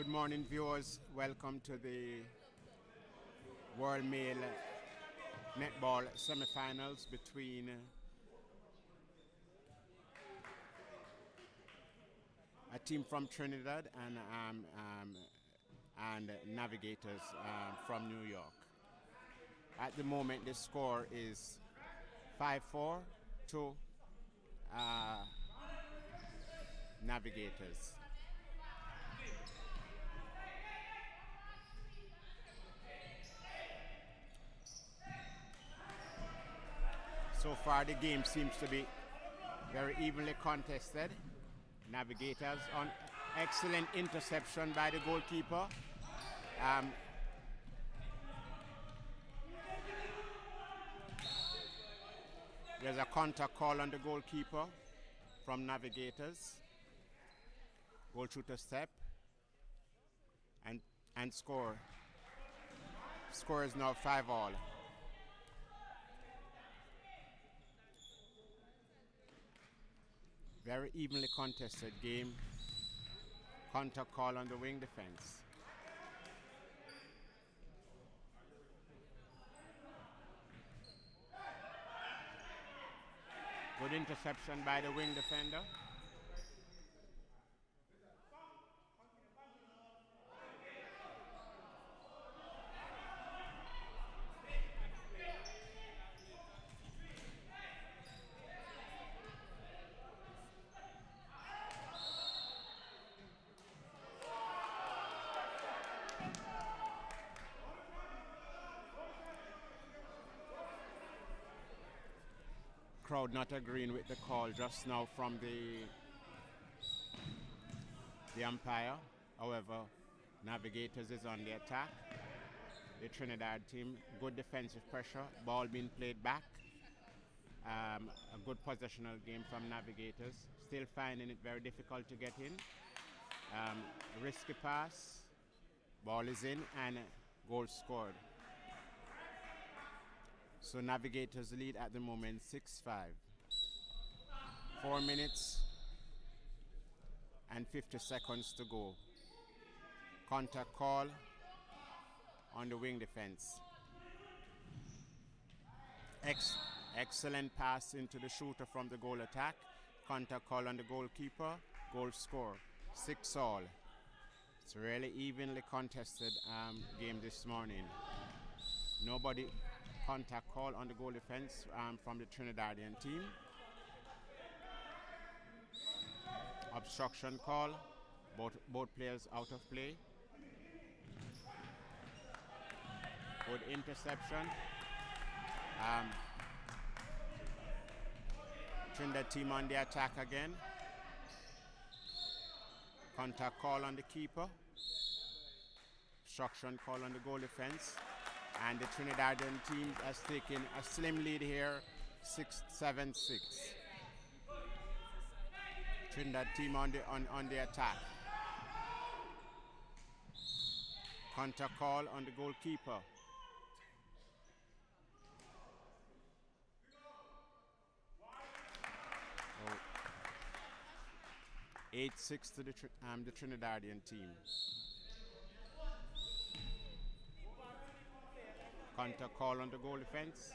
Good morning, viewers. Welcome to the World Male Netball semifinals between a team from Trinidad and Navigators from New York. At the moment, the score is 5-4 to Navigators. So far, the game seems to be very evenly contested. Navigators on excellent interception by the goalkeeper. There's a counter call on the goalkeeper from Navigators. Goal shooter step and score. Score is now 5-all. Very evenly contested game. Counter call on the wing defense. Good interception by the wing defender. Crowd not agreeing with the call just now from the umpire. However, Navigators is on the attack. The Trinidad team, good defensive pressure, ball being played back. A good possessional game from Navigators. Still finding it very difficult to get in. Risky pass, ball is in, and goal scored. So Navigators lead at the moment 6-5. 4 minutes and 50 seconds to go. Counter call on the wing defense. Excellent pass into the shooter from the goal attack. Counter call on the goalkeeper. Goal score 6-all. It's a really evenly contested game this morning. Nobody contact call on the goal defense from the Trinidadian team. Obstruction call. Both players out of play. Good interception. Trinidad team on the attack again. Contact call on the keeper. Obstruction call on the goal defense. And the Trinidadian team has taken a slim lead here, 6-7-6. Trinidad team on the attack. Counter call on the goalkeeper. Oh. 8-6 to the Trinidadian team. Counter call on the goal defense.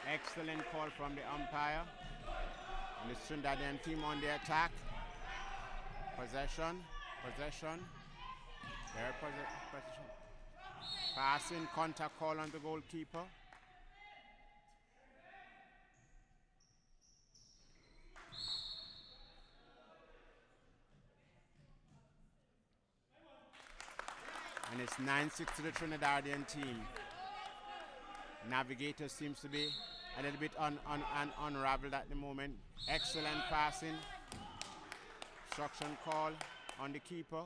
Excellent call from the umpire. And the Trinidadian team on the attack. Possession. Their possession. Passing, contact call on the goalkeeper. And it's 9-6 to the Trinidadian team. Navigator seems to be a little bit unraveled at the moment. Excellent passing. Obstruction call on the keeper.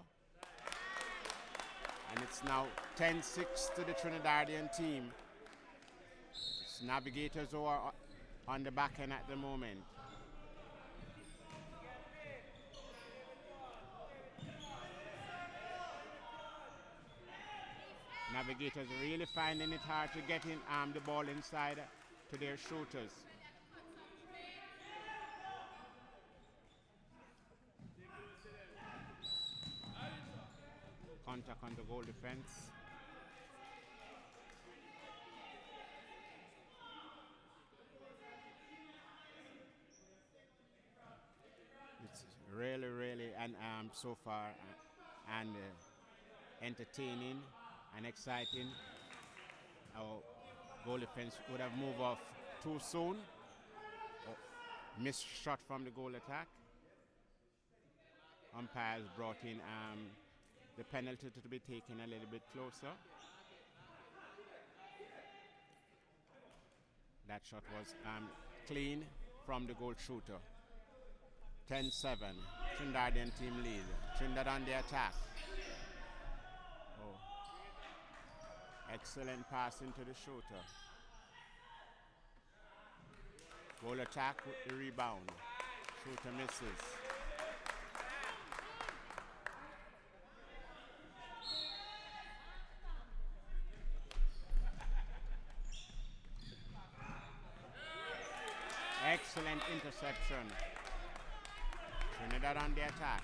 And it's now 10-6 to the Trinidadian team. It's Navigators who are on the back end at the moment. Navigators really finding it hard to get in the ball inside to their shooters. Contact on the goal defense. It's really, and so far, and entertaining and exciting. Our goal defense would have moved off too soon. Missed shot from the goal attack. Umpires brought in the penalty to be taken a little bit closer. That shot was clean from the goal shooter. 10-7. Trinidadian team lead. Trinidad on the attack. Oh. Excellent pass into the shooter. Goal attack with the rebound. Shooter misses. Excellent interception. Trinidad on the attack.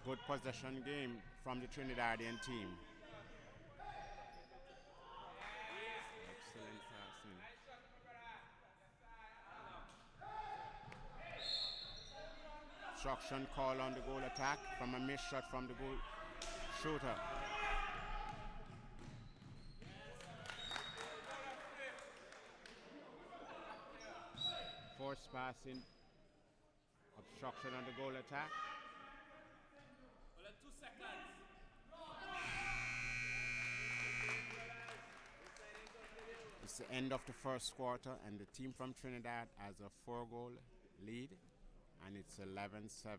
Good possession game from the Trinidadian team. Excellent passing. Obstruction call on the goal attack from a missed shot from the goal shooter. Forced passing. Obstruction on the goal attack. It's the end of the first quarter, and the team from Trinidad has a 4-goal lead, and it's 11-7.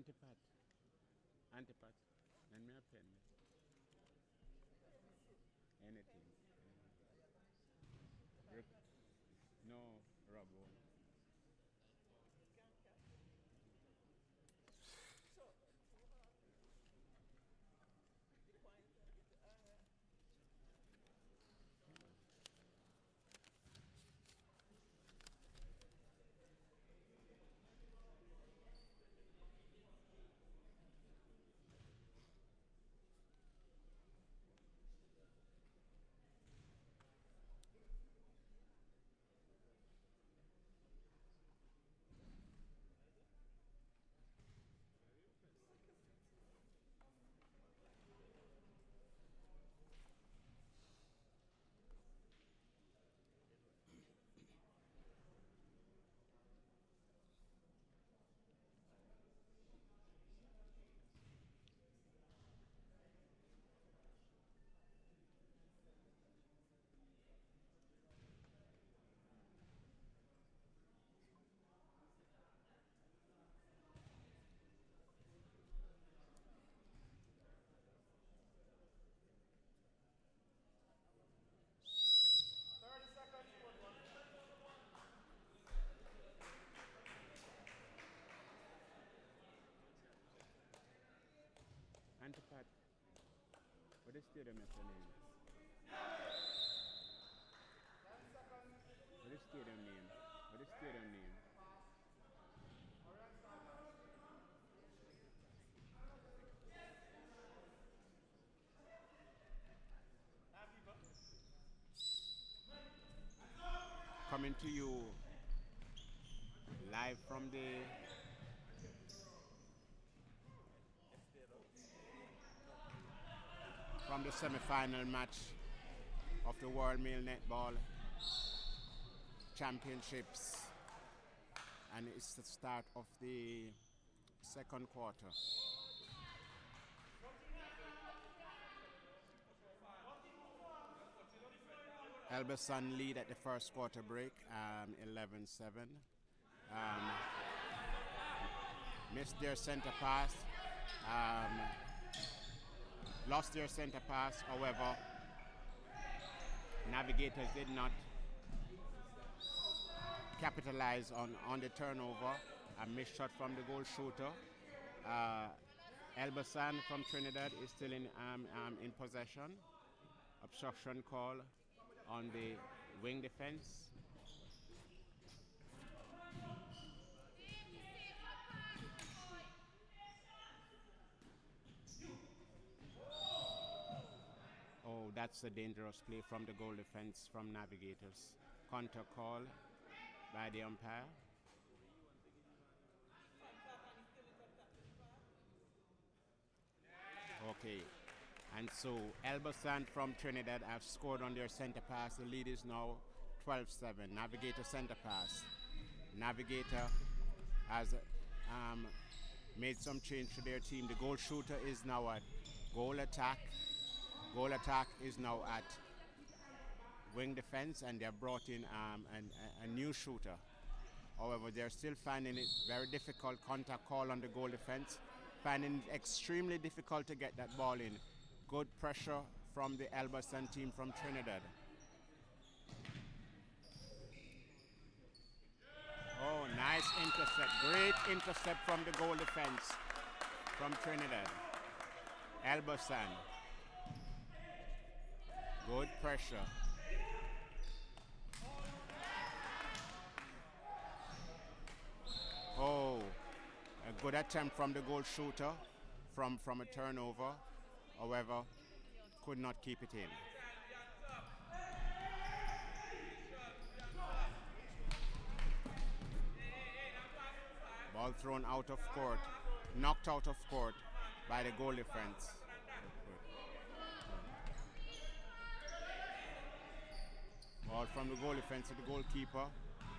Antipat. Antipat. And me a pen. Anything. No rubble. Antipat. What is stadium is the name? What is stadium name? What is stadium name? Coming to you live from the semi-final match of the World Male Netball Championships, and it's the start of the second quarter. Elbasan lead at the first quarter break, 11-7. Missed their center pass, lost their center pass. However, Navigators did not capitalize on the turnover. A missed shot from the goal shooter. Elbasan from Trinidad is still in possession. Obstruction call on the wing defense. Oh, that's a dangerous play from the goal defense from Navigators. Counter call by the umpire. Okay, and so Elbasan from Trinidad have scored on their center pass. The lead is now 12-7. Navigator center pass. Navigator has made some change to their team. The goal shooter is now at goal attack. Goal attack is now at wing defense, and they've brought in a new shooter. However, they're still finding it very difficult. Contact call on the goal defense. Finding it extremely difficult to get that ball in. Good pressure from the Elbasan team from Trinidad. Oh, nice intercept. Great intercept from the goal defense from Trinidad. Elbasan. Good pressure. Oh, a good attempt from the goal shooter from a turnover. However, could not keep it in. Ball thrown out of court, knocked out of court by the goal defense. Ball from the goal defense to the goalkeeper,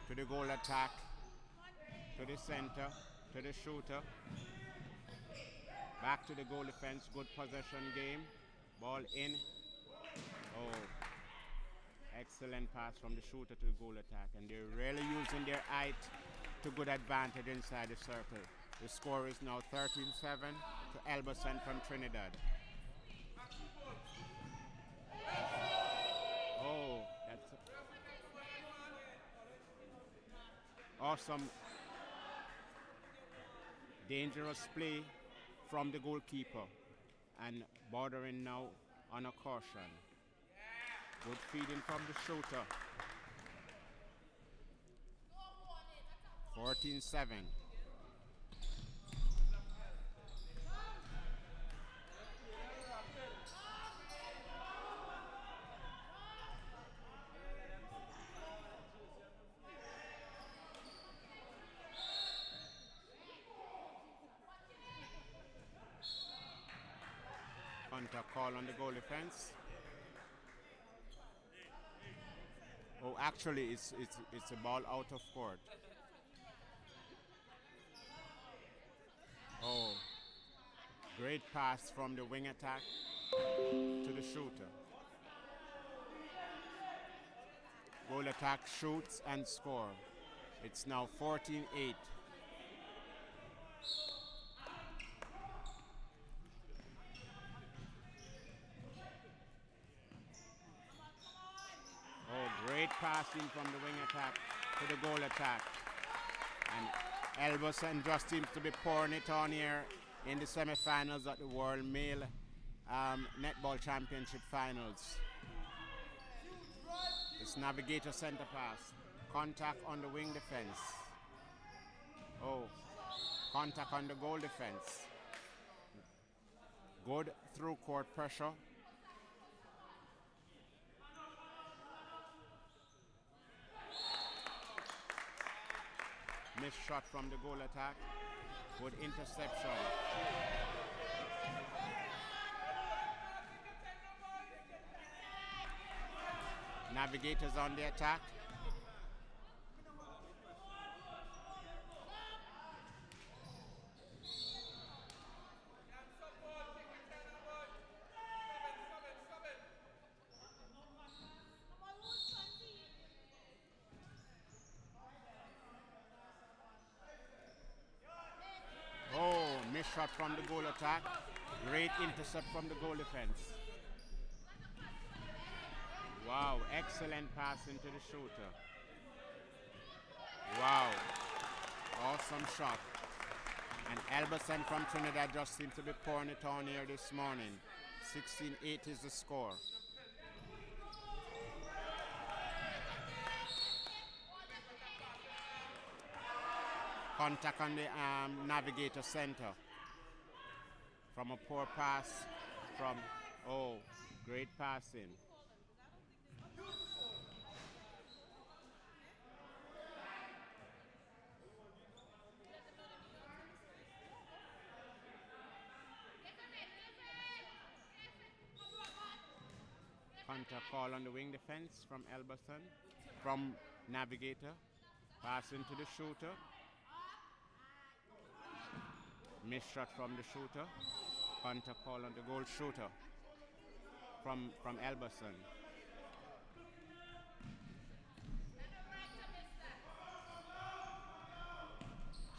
to the goal attack, to the center, to the shooter. Back to the goal defense, good possession game. Ball in. Oh, excellent pass from the shooter to the goal attack. And they're really using their height to good advantage inside the circle. The score is now 13-7 to Elbasan from Trinidad. Oh, that's awesome. Dangerous play from the goalkeeper and bordering now on a caution. Good feeding from the shooter. 14-7. Contact call on the goal defense. Oh, actually, it's a ball out of court. Oh, great pass from the wing attack to the shooter. Goal attack shoots and score. It's now 14-8. Oh, great passing from the wing attack to the goal attack. And Elbasan just seems to be pouring it on here in the semifinals at the World Male Netball Championship Finals. It's Navigator center pass. Contact on the wing defense. Oh, contact on the goal defense. Good through court pressure. Missed shot from the goal attack. Good interception. Navigators on the attack. Oh, missed shot from the goal attack. Great intercept from the goal defense. Wow, excellent pass into the shooter. Wow, awesome shot. And Elbasan from Trinidad just seems to be pouring it on here this morning. 16-8 is the score. Contact on the Navigator center. From a poor pass from, oh, great passing. Contact call on the wing defense from Elbasan, from Navigator. Passing to the shooter. Missed shot from the shooter. Contact call on the goal shooter from Elbasan.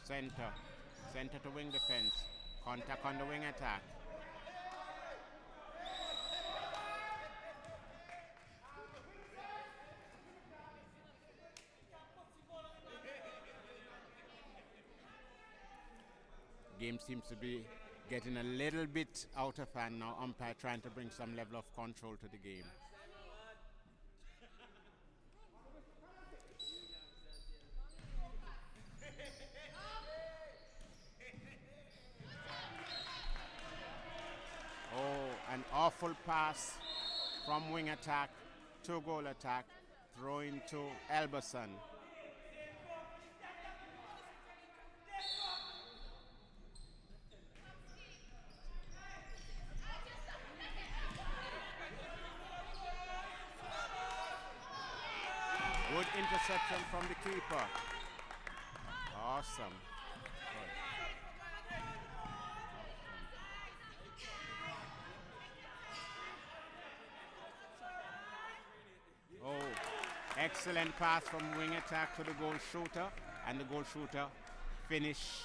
Center to wing defense. Contact on the wing attack. Game seems to be getting a little bit out of hand now. Umpire trying to bring some level of control to the game. Oh, an awful pass from wing attack to goal attack, throwing to Elbasan. Good interception from the keeper. Awesome. Good. Oh, excellent pass from wing attack to the goal shooter, and the goal shooter finish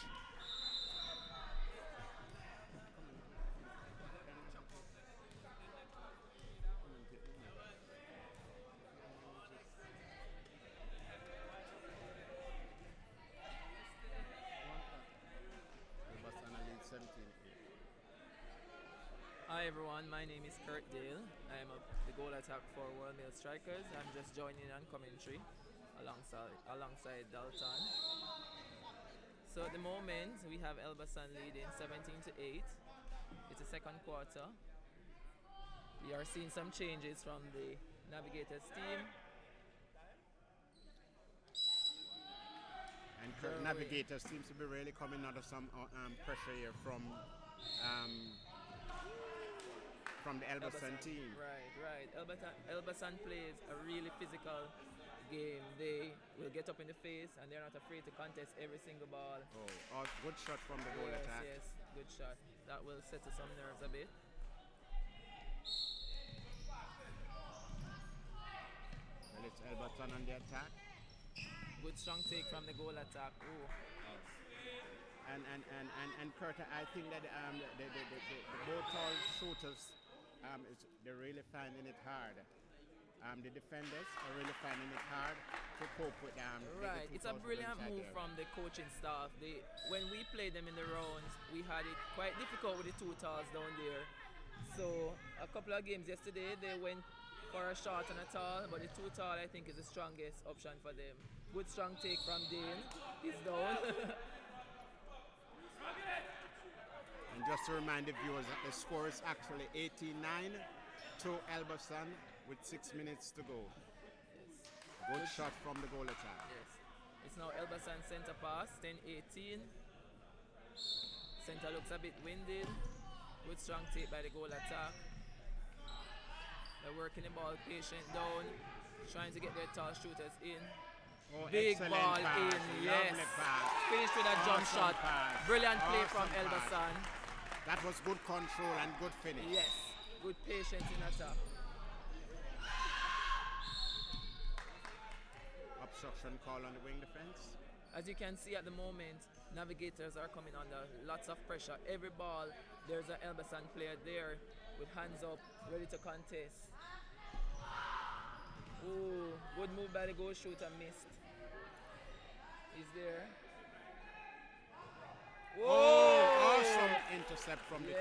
everyone, my name is Kurt Dale. I am the goal attack for World Mail Strikers. I'm just joining on commentary alongside Dalton. So at the moment we have Elbasan leading 17 to 8. It's the second quarter. We are seeing some changes from the Navigators team. And Navigators seems to be really coming under some pressure here from the Elbasan team. Right. Elbasan plays a really physical game. They will get up in the face and they're not afraid to contest every single ball. Oh, good shot from the goal attack. Yes, good shot. That will settle some nerves a bit. Well, it's Elbasan on the attack. Good strong take from the goal attack. Ooh. And Kurt, I think that the both tall shooters, they're really finding it hard. The defenders are really finding it hard to cope with them. Right, it's a brilliant move from the coaching staff. When we played them in the rounds, we had it quite difficult with the two talls down there. So a couple of games yesterday, they went for a short and a tall, but the two tall I think is the strongest option for them. Good strong take from Dane. He's down. And just to remind the viewers that the score is actually 89 to Elbasan with 6 minutes to go. Yes. Good shot from the goal attack. Yes. It's now Elbasan center pass, 10-18. Center looks a bit winded. Good strong take by the goal attack. They're working the ball patient down, trying to get their tall shooters in. Oh, big ball pass. in, yes. Pass. Finished with a jump shot. Pass. Brilliant play Awesome from Elbasan. That was good control and good finish. Yes, good patience in attack. Obstruction call on the wing defense. As you can see at the moment, Navigators are coming under lots of pressure. Every ball, there's an Elbasan player there with hands up, ready to contest. Ooh, good move by the goal shooter, missed. He's there. Whoa! Oh, awesome intercept from the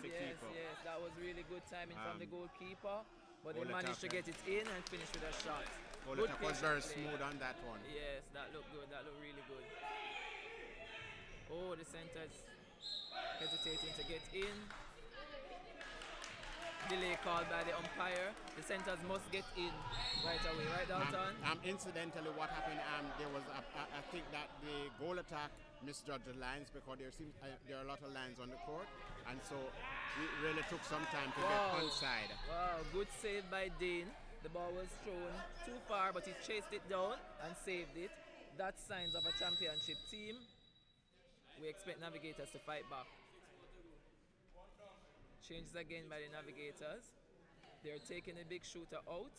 keeper. Yes, that was really good timing from the goalkeeper, but they managed to get it in and finish with a shot. Goal attack was very smooth on that one. Yes, that looked good. That looked really good. Oh, the center's hesitating to get in. Delay called by the umpire. The centers must get in right away, right, Dalton? Incidentally, what happened? There was, I think that the goal attack misjudged the lines because there are a lot of lines on the court, and so it really took some time to get onside. Wow, good save by Dane. The ball was thrown too far, but he chased it down and saved it. That's signs of a championship team. We expect Navigators to fight back. Changes again by the Navigators. They're taking a big shooter out.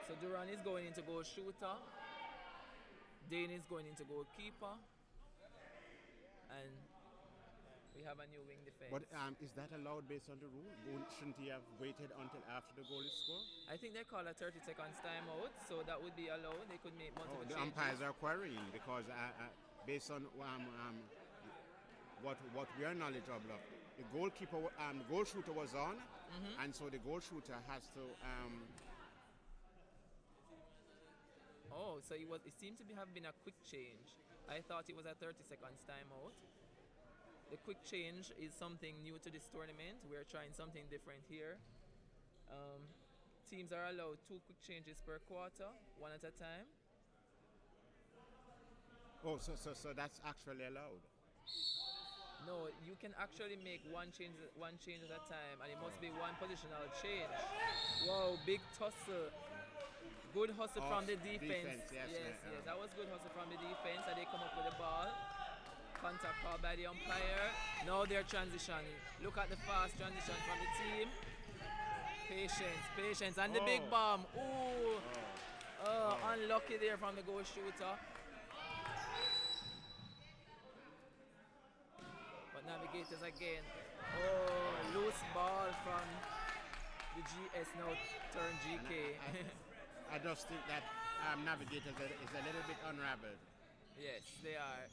So Duran is going into goal shooter. Dane is going into goalkeeper. And we have a new wing defense. But is that allowed based on the rule? Shouldn't he have waited until after the goal is scored? I think they call a 30 seconds timeout, so that would be allowed. They could make multiple changes. The umpires are querying because based on what we are knowledgeable of, the goalkeeper, the goal shooter was on, and so the goal shooter has to. So it seemed to have been a quick change. I thought it was a 30 seconds timeout. The quick change is something new to this tournament. We're trying something different here. Teams are allowed 2 quick changes per quarter, 1 at a time. Oh, so that's actually allowed? No, you can actually make one change at a time, and it must be one positional change. Wow, big tussle. Good hustle from the defense. Yes. That was good hustle from the defense, and they come up with the ball. Contact called by the umpire. Now they're transitioning. Look at the fast transition from the team. Patience, and the big bomb. Ooh. Unlucky there from the goal shooter. But Navigators again. Loose ball from the GS now turn GK. I just think that Navigators is a little bit unraveled. Yes, they are.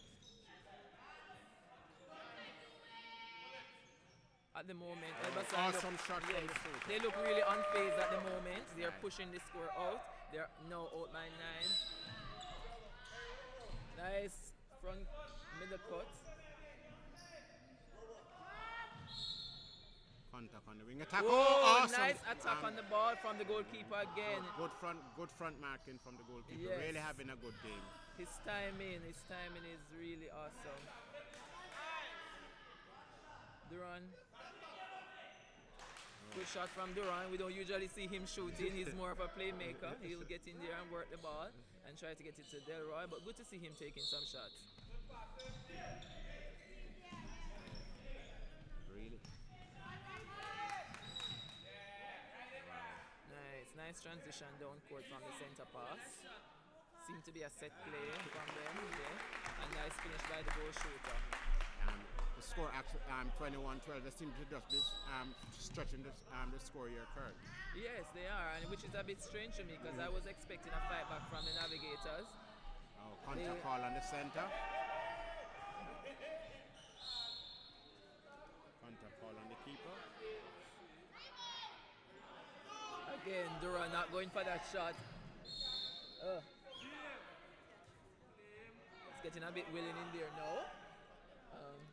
at the moment. Awesome shot from the shooter. They look really unfazed at the moment. They're pushing the score out. They're now out by 9. Nice front middle cut. Contact on the wing attack. Oh, awesome. Nice attack on the ball from the goalkeeper again. Good front marking from the goalkeeper. Yes. Really having a good game. His timing is really awesome. Duran. Good shot from Duran. We don't usually see him shooting. He's more of a playmaker. He'll get in there and work the ball and try to get it to Delroy. But good to see him taking some shots. Really? Nice transition down court from the center pass. Seemed to be a set play from them. Yeah. And nice finish by the goal shooter. The score actually 21-12. They seem to just be stretching the score here, Kurt. Yes, they are, and which is a bit strange to me because I was expecting a fight back from the Navigators. Contact call on the center. Contact call on the keeper. Again, Duran not going for that shot. It's getting a bit willing in there now.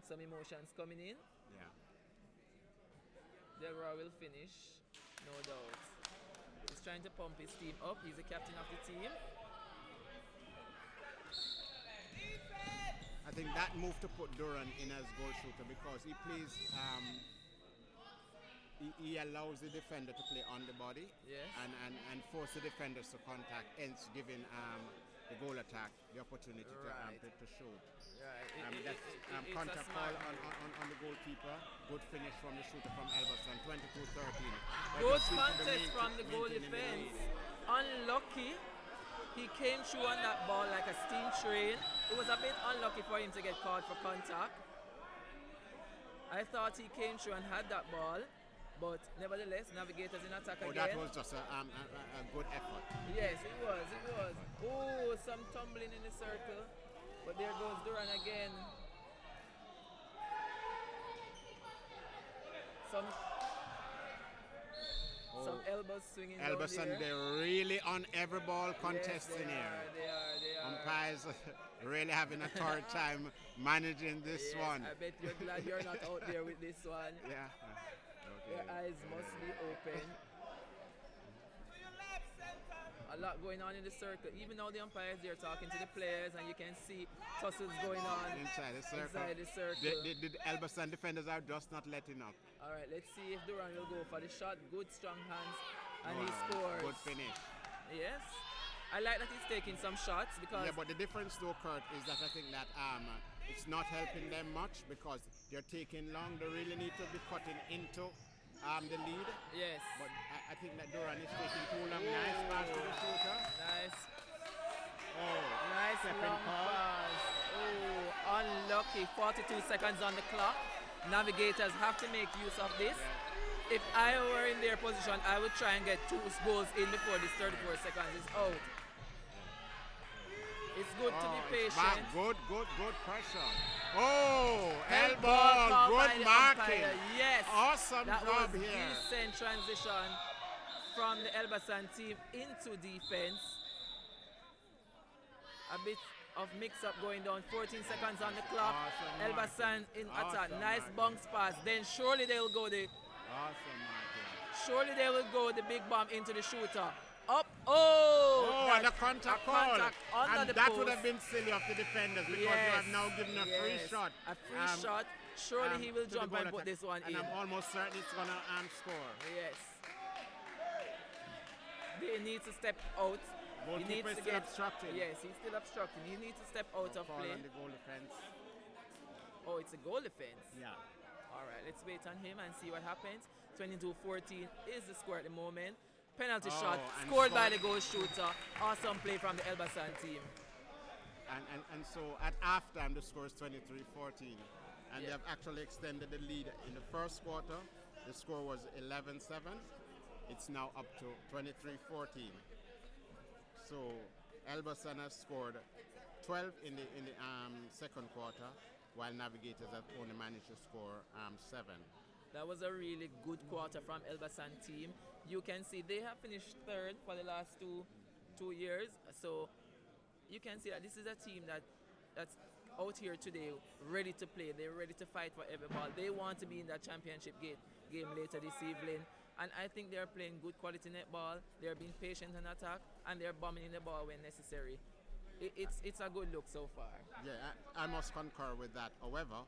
Some emotions coming in. Yeah. Delroy will finish, no doubt. He's trying to pump his team up. He's the captain of the team. I think that move to put Duran in as goal shooter because he plays. He allows the defender to play on the body. Yes. And force the defenders to contact, hence giving the goal attack the opportunity to shoot. Right. Contact call on the goalkeeper. Good finish from the shooter from Elberson, 22-13. Good contest from the goal defense. Unlucky. He came through on that ball like a steam train. It was a bit unlucky for him to get caught for contact. I thought he came through and had that ball. But nevertheless, Navigators in attack again. That was just a good effort. Yes, it was. Oh, some tumbling in the circle. But there goes Duran again. Some elbows swinging Elberson, down there. they're really on every ball contesting here. They are. Umpires really having a hard time managing this one. I bet you're glad you're not out there with this one. Yeah. Your eyes must be open. A lot going on in the circle. Even though the umpires are talking to the players, and you can see tussles going on inside the circle. The Elberson defenders are just not letting up. All right, let's see if Duran will go for the shot. Good strong hands, and he scores. Good finish. Yes. I like that he's taking some shots because... Yeah, but the difference though, Kurt, is that I think that it's not helping them much because they're taking long. They really need to be cutting into the lead. Yes. But I think that Duran is taking too long. Nice pass to the shooter. Nice. Nice long pass. Oh, unlucky. 42 seconds on the clock. Navigators have to make use of this. Yeah. If I were in their position, I would try and get 2 goals in before this 34 seconds is out. It's good to be patient. Good pressure. Elbow, good marking. Yes. Awesome that job was here. Decent transition from the Elbasan team into defense. A bit of mix-up going down. 14 seconds on the clock. Awesome Elbasan in attack. Nice marking. bounce pass. Then surely they will go the... Awesome marking. Surely they will go the big bomb into the shooter. Up. And the contact call. And that would have been silly of the defenders because you have now given a free shot. A free shot. Surely he will jump and put this one in. And I'm almost certain it's going to score. Yes. They need to step out. He needs to get obstructing. Yes, he's still obstructing. He needs to step out of play. On the goal defense. Oh, it's a goal defense. Yeah. All right, let's wait on him and see what happens. 22-14 is the score at the moment. Penalty shot scored by the goal shooter. Awesome play from the Elbasan team. And so at halftime the score is 23-14. And they have actually extended the lead in the first quarter. The score was 11-7. It's now up to 23-14. So Elbasan has scored 12 in the second quarter, while Navigators have only managed to score 7. That was a really good quarter from Elbasan team. You can see they have finished third for the last two years. So you can see that this is a team that's out here today, ready to play. They're ready to fight for every ball. They want to be in that championship game later this evening. And I think they're playing good quality netball. They're being patient in attack, and they're bombing in the ball when necessary. It's a good look so far. Yeah, I must concur with that. However,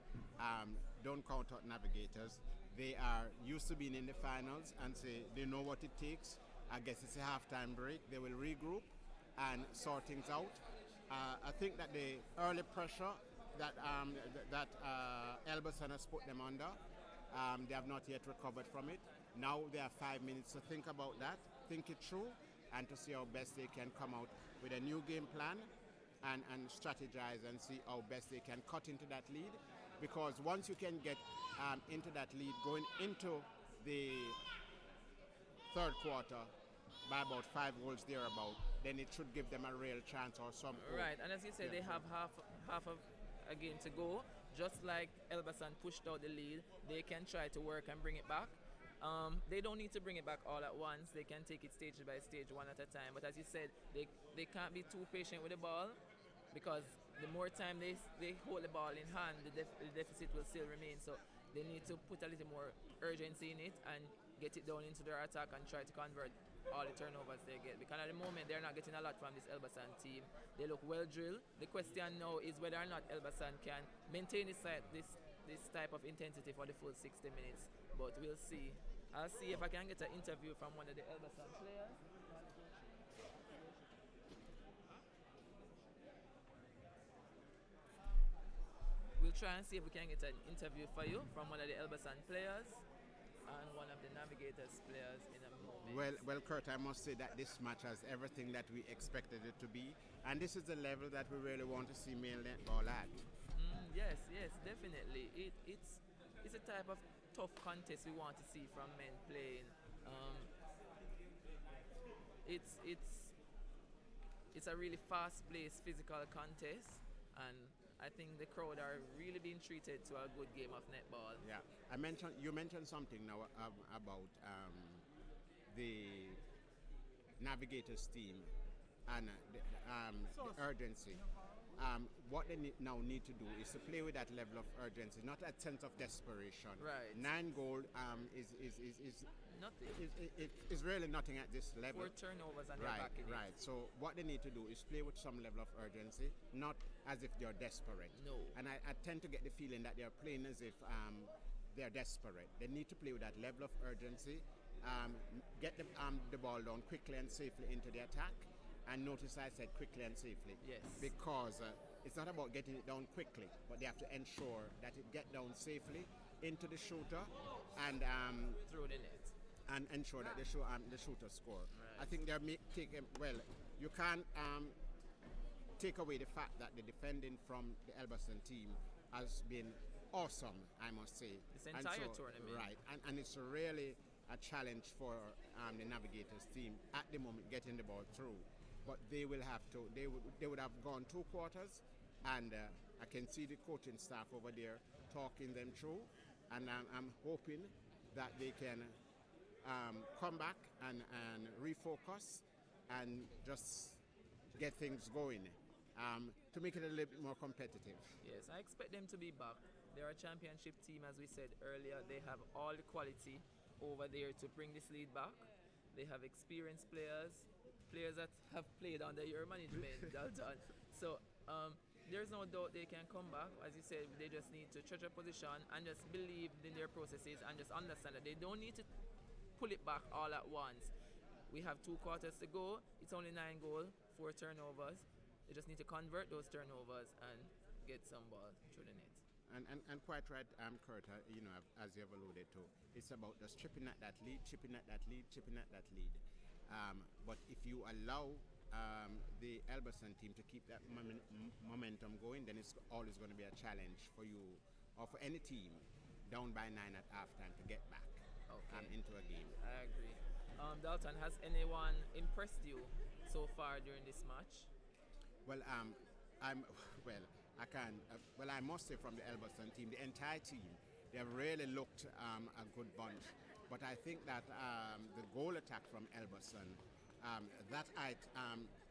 don't count out Navigators. They are used to being in the finals and say they know what it takes. I guess it's a halftime break. They will regroup and sort things out. I think that the early pressure that Elbasan has put them under, they have not yet recovered from it. Now they have 5 minutes to think about that, think it through, and to see how best they can come out with a new game plan and strategize and see how best they can cut into that lead. Because once you can get into that lead, going into the third quarter by about 5 goals thereabout, then it should give them a real chance or some hope. Right, and as you said, they have half of a game to go. Just like Elbasan pushed out the lead, they can try to work and bring it back. They don't need to bring it back all at once. They can take it stage by stage, one at a time. But as you said, they can't be too patient with the ball, because the more time they hold the ball in hand, the deficit will still remain. So they need to put a little more urgency in it and get it down into their attack and try to convert all the turnovers they get. Because at the moment, they're not getting a lot from this Elbasan team. They look well drilled. The question now is whether or not Elbasan can maintain this type of intensity for the full 60 minutes. But we'll see. I'll see if I can get an interview from one of the Elbasan players. We'll try and see if we can get an interview for you from one of the Elbasan players and one of the Navigators players in a moment. Well, Kurt, I must say that this match has everything that we expected it to be, and this is the level that we really want to see male netball at. Yes, definitely. It's a type of tough contest we want to see from men playing. It's a really fast-paced physical contest, and I think the crowd are really being treated to a good game of netball. Yeah, you mentioned something now about the Navigators team and the urgency. What they now need to do is to play with that level of urgency, not that sense of desperation. Right. 9 goals is Nothing. Is really nothing at this level. 4 turnovers and Right, they're back in right. it. So what they need to do is play with some level of urgency, not as if they're desperate. No. And I tend to get the feeling that they're playing as if they're desperate. They need to play with that level of urgency, get the ball down quickly and safely into the attack. And notice I said quickly and safely. Yes. Because it's not about getting it down quickly, but they have to ensure that it get down safely into the shooter and Through the net. and ensure that the shooter score. Right. I think they're taking, well, you can't take away the fact that the defending from the Elbasan team has been awesome, I must say. This entire tournament. Right, and it's really a challenge for the Navigators team at the moment getting the ball through. But they will have to, they would have gone 2 quarters, and I can see the coaching staff over there talking them through, and I'm hoping that they can come back and refocus and just get things going to make it a little bit more competitive. Yes, I expect them to be back. They're a championship team, as we said earlier. They have all the quality over there to bring this lead back. They have experienced players that have played under your management, Dalton. So there's no doubt they can come back. As you said, they just need to treasure position and just believe in their processes and just understand that they don't need to pull it back all at once. We have 2 quarters to go. It's only 9 goals, 4 turnovers. They just need to convert those turnovers and get some ball through the net. And quite right, Kurt, as you have alluded to, it's about just chipping at that lead. But if you allow the Elbasan team to keep that momentum going, then it's always going to be a challenge for you or for any team down by 9 at halftime to get back into a game. I agree. Dalton, has anyone impressed you so far during this match? Well, I must say from the Elbasan team, the entire team, They have really looked a good bunch. But I think that the goal attack from Elbasan, that height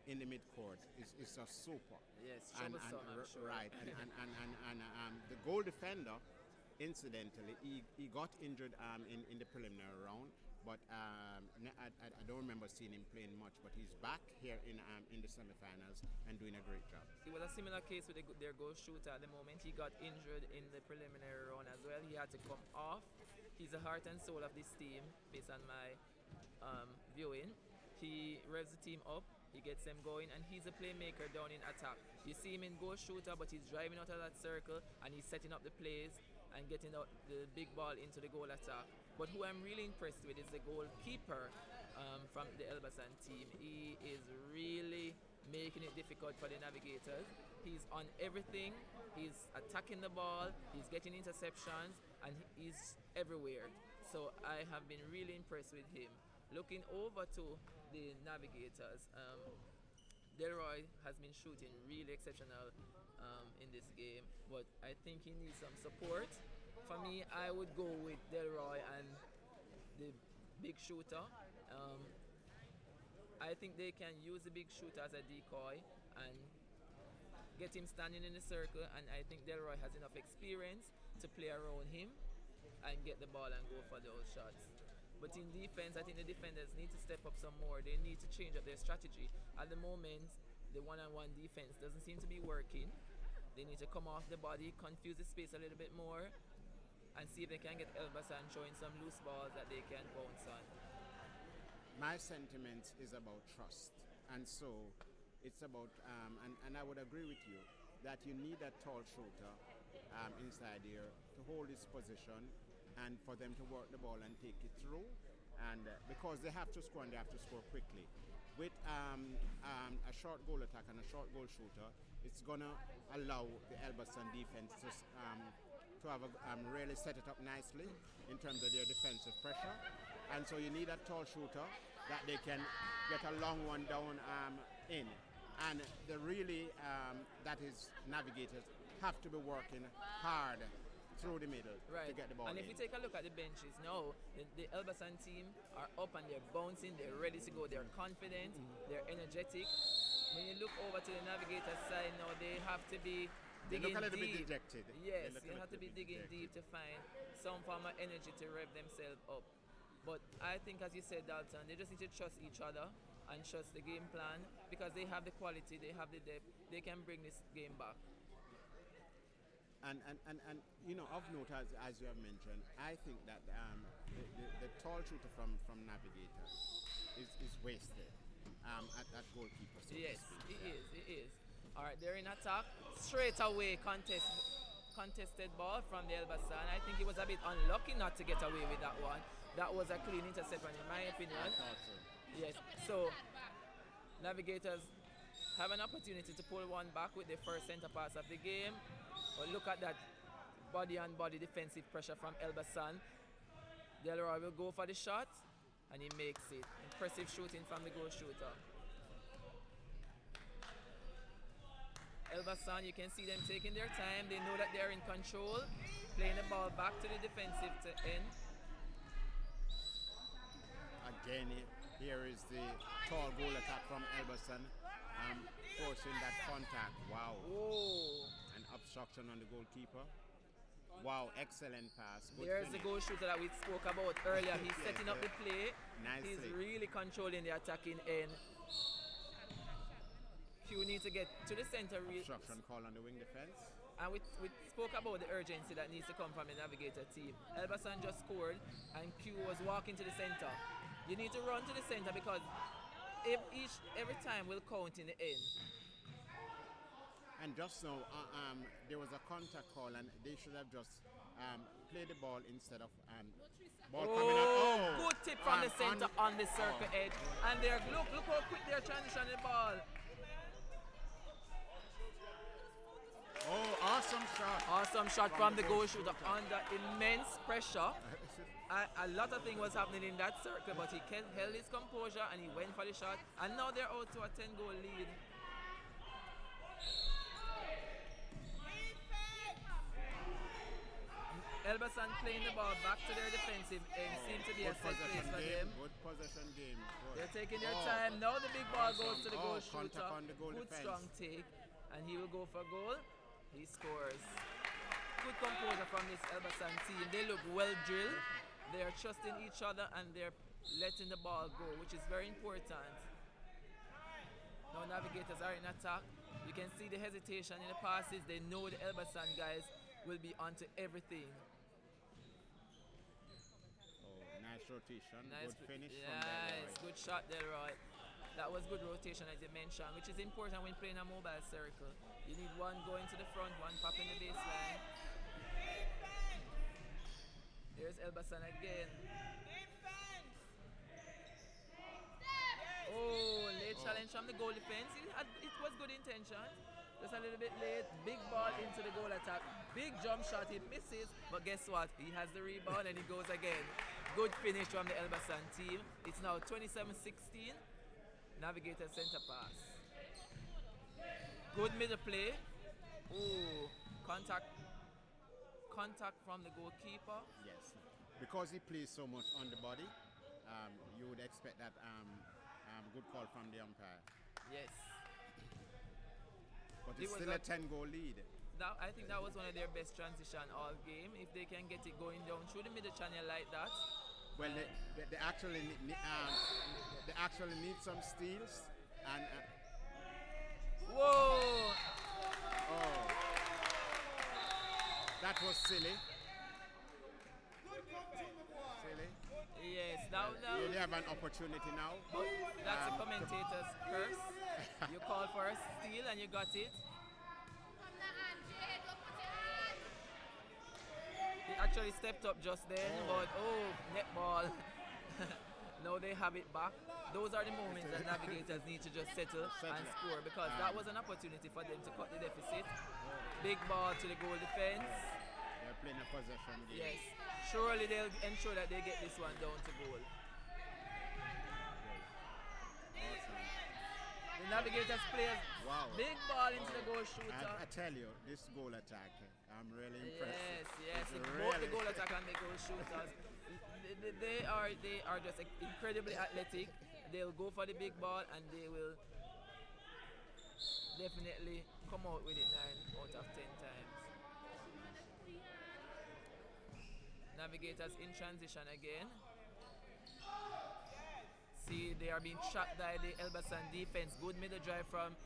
in the midcourt is just super. Yes, And, troublesome, I'm sure. right, and the goal defender, incidentally, he got injured in the preliminary round, but I don't remember seeing him playing much. But he's back here in the semifinals and doing a great job. It was a similar case with their goal shooter at the moment. He got injured in the preliminary round as well. He had to come off. He's the heart and soul of this team, based on my viewing. He revs the team up, he gets them going, and he's a playmaker down in attack. You see him in goal shooter, but he's driving out of that circle and he's setting up the plays and getting out the big ball into the goal attack. But who I'm really impressed with is the goalkeeper from the Elbasan team. He is really making it difficult for the Navigators. He's on everything. He's attacking the ball. He's getting interceptions, and he's everywhere. So I have been really impressed with him. Looking over to the Navigators, Delroy has been shooting really exceptional in this game, but I think he needs some support. For me, I would go with Delroy and the big shooter. I think they can use the big shooter as a decoy and get him standing in the circle, and I think Delroy has enough experience to play around him and get the ball and go for those shots. But in defense, I think the defenders need to step up some more. They need to change up their strategy. At the moment, the one-on-one defense doesn't seem to be working. They need to come off the body, confuse the space a little bit more, and see if they can get Elbasan showing some loose balls that they can bounce on. My sentiment is about trust, and so it's about, and I would agree with you that you need that tall shooter inside here to hold his position and for them to work the ball and take it through, and because they have to score and they have to score quickly. With a short goal attack and a short goal shooter, it's gonna allow the Elbasan defense to have really set it up nicely in terms of their defensive pressure, and so you need a tall shooter that they can get a long one down in, and the really that is Navigators have to be working hard through the middle to get the ball and in. if you take a look at the benches now, the Elbasan team are up and they're bouncing, they're ready to go, they're confident, they're energetic. When you look over to the Navigators side now, they have to be They digging look a little deep. bit dejected. Yes, They look they a have to little be bit digging dejected. deep to find some form of energy to rev themselves up. But I think, as you said, Dalton, they just need to trust each other and trust the game plan, because they have the quality, they have the depth, they can bring this game back. And you know, of note, as you have mentioned, I think that the tall shooter from Navigator is wasted at goalkeeper. So Yes, to speak. it is. All right, they're in attack. Straight away contested ball from the Elbasan. I think he was a bit unlucky not to get away with that one. That was a clean interception in my opinion. I thought so. Yes, so Navigators have an opportunity to pull one back with the first center pass of the game. But look at that body-on-body defensive pressure from Elbasan. Delroy will go for the shot, and he makes it. Impressive shooting from the goal shooter. Elbasan, you can see them taking their time. They know that they're in control, playing the ball back to the defensive end. Again, here is the tall goal attack from Elbasan, forcing that contact. Wow. Whoa. An obstruction on the goalkeeper. Wow, excellent pass. Good There's the finish. goal shooter that we spoke about earlier. He's Yes, setting up the play. nicely. He's really controlling the attacking end. Q needs to get to the center. Obstruction call on the wing defense. And we spoke about the urgency that needs to come from the Navigator team. Elbasan just scored, and Q was walking to the center. You need to run to the center, because every time will count in the end. And just now, there was a contact call, and they should have just played the ball instead of ball coming out. Oh, good tip from the center on the circle edge. And look how quick they're transitioning the ball. Oh, awesome shot. Awesome shot from the goal shooter under immense pressure. A lot of things was happening in that circle, but he held his composure and he went for the shot. And now they're out to a 10-goal lead. Elbasan playing the ball back to their defensive end. Seems to be a Good set place possession for game. them. Good possession game. Good. They're taking their time. Now the big ball goes to the goal Contact shooter. on the goal Good defense. strong take. And he will go for goal. He scores. Good composure from this Elbasan team. They look well drilled. They are trusting each other and they're letting the ball go, which is very important. Now Navigators are in attack. You can see the hesitation in the passes. They know the Elbasan guys will be onto everything. Nice rotation. Nice Good finish from Nice. Delroy. Good shot, Delroy. That was good rotation as you mentioned, which is important when playing a mobile circle. You need one going to the front, one popping the baseline. Here's Elbasan again. Oh, late challenge from the goal defense. It was good intention. Just a little bit late. Big ball into the goal attack. Big jump shot. He misses. But guess what? He has the rebound and he goes again. Good finish from the Elbasan team. It's now 27-16. Navigator center pass. Good middle play. Oh, contact from the goalkeeper. Yes. Because he plays so much on the body, you would expect that good call from the umpire. Yes. But It it's was still a a- 10-goal lead. I think that was one of their best transition all game. If they can get it going down through the middle channel like that. Well, they actually need some steals and Whoa! oh, that was silly. Silly. Yes, now They have an opportunity now. that's a commentator's curse. You call for a steal and you got it. He actually stepped up just then, but netball. Now they have it back. Those are the moments that Navigators need to just settle and score because that was an opportunity for them to cut the deficit. Big ball to the goal defense. They're playing a possession game. Yes, surely they'll ensure that they get this one down to goal. The Navigators players, Wow. big ball into the goal shooter. I tell you, this goal attack, I'm really impressed. Yes, It's both the really- goal attack and the goal shooters. They are just incredibly athletic. They'll go for the big ball and they will definitely come out with it 9 out of 10 times. Navigators in transition again. See, they are being shot by the Elbasan defense. Good middle drive from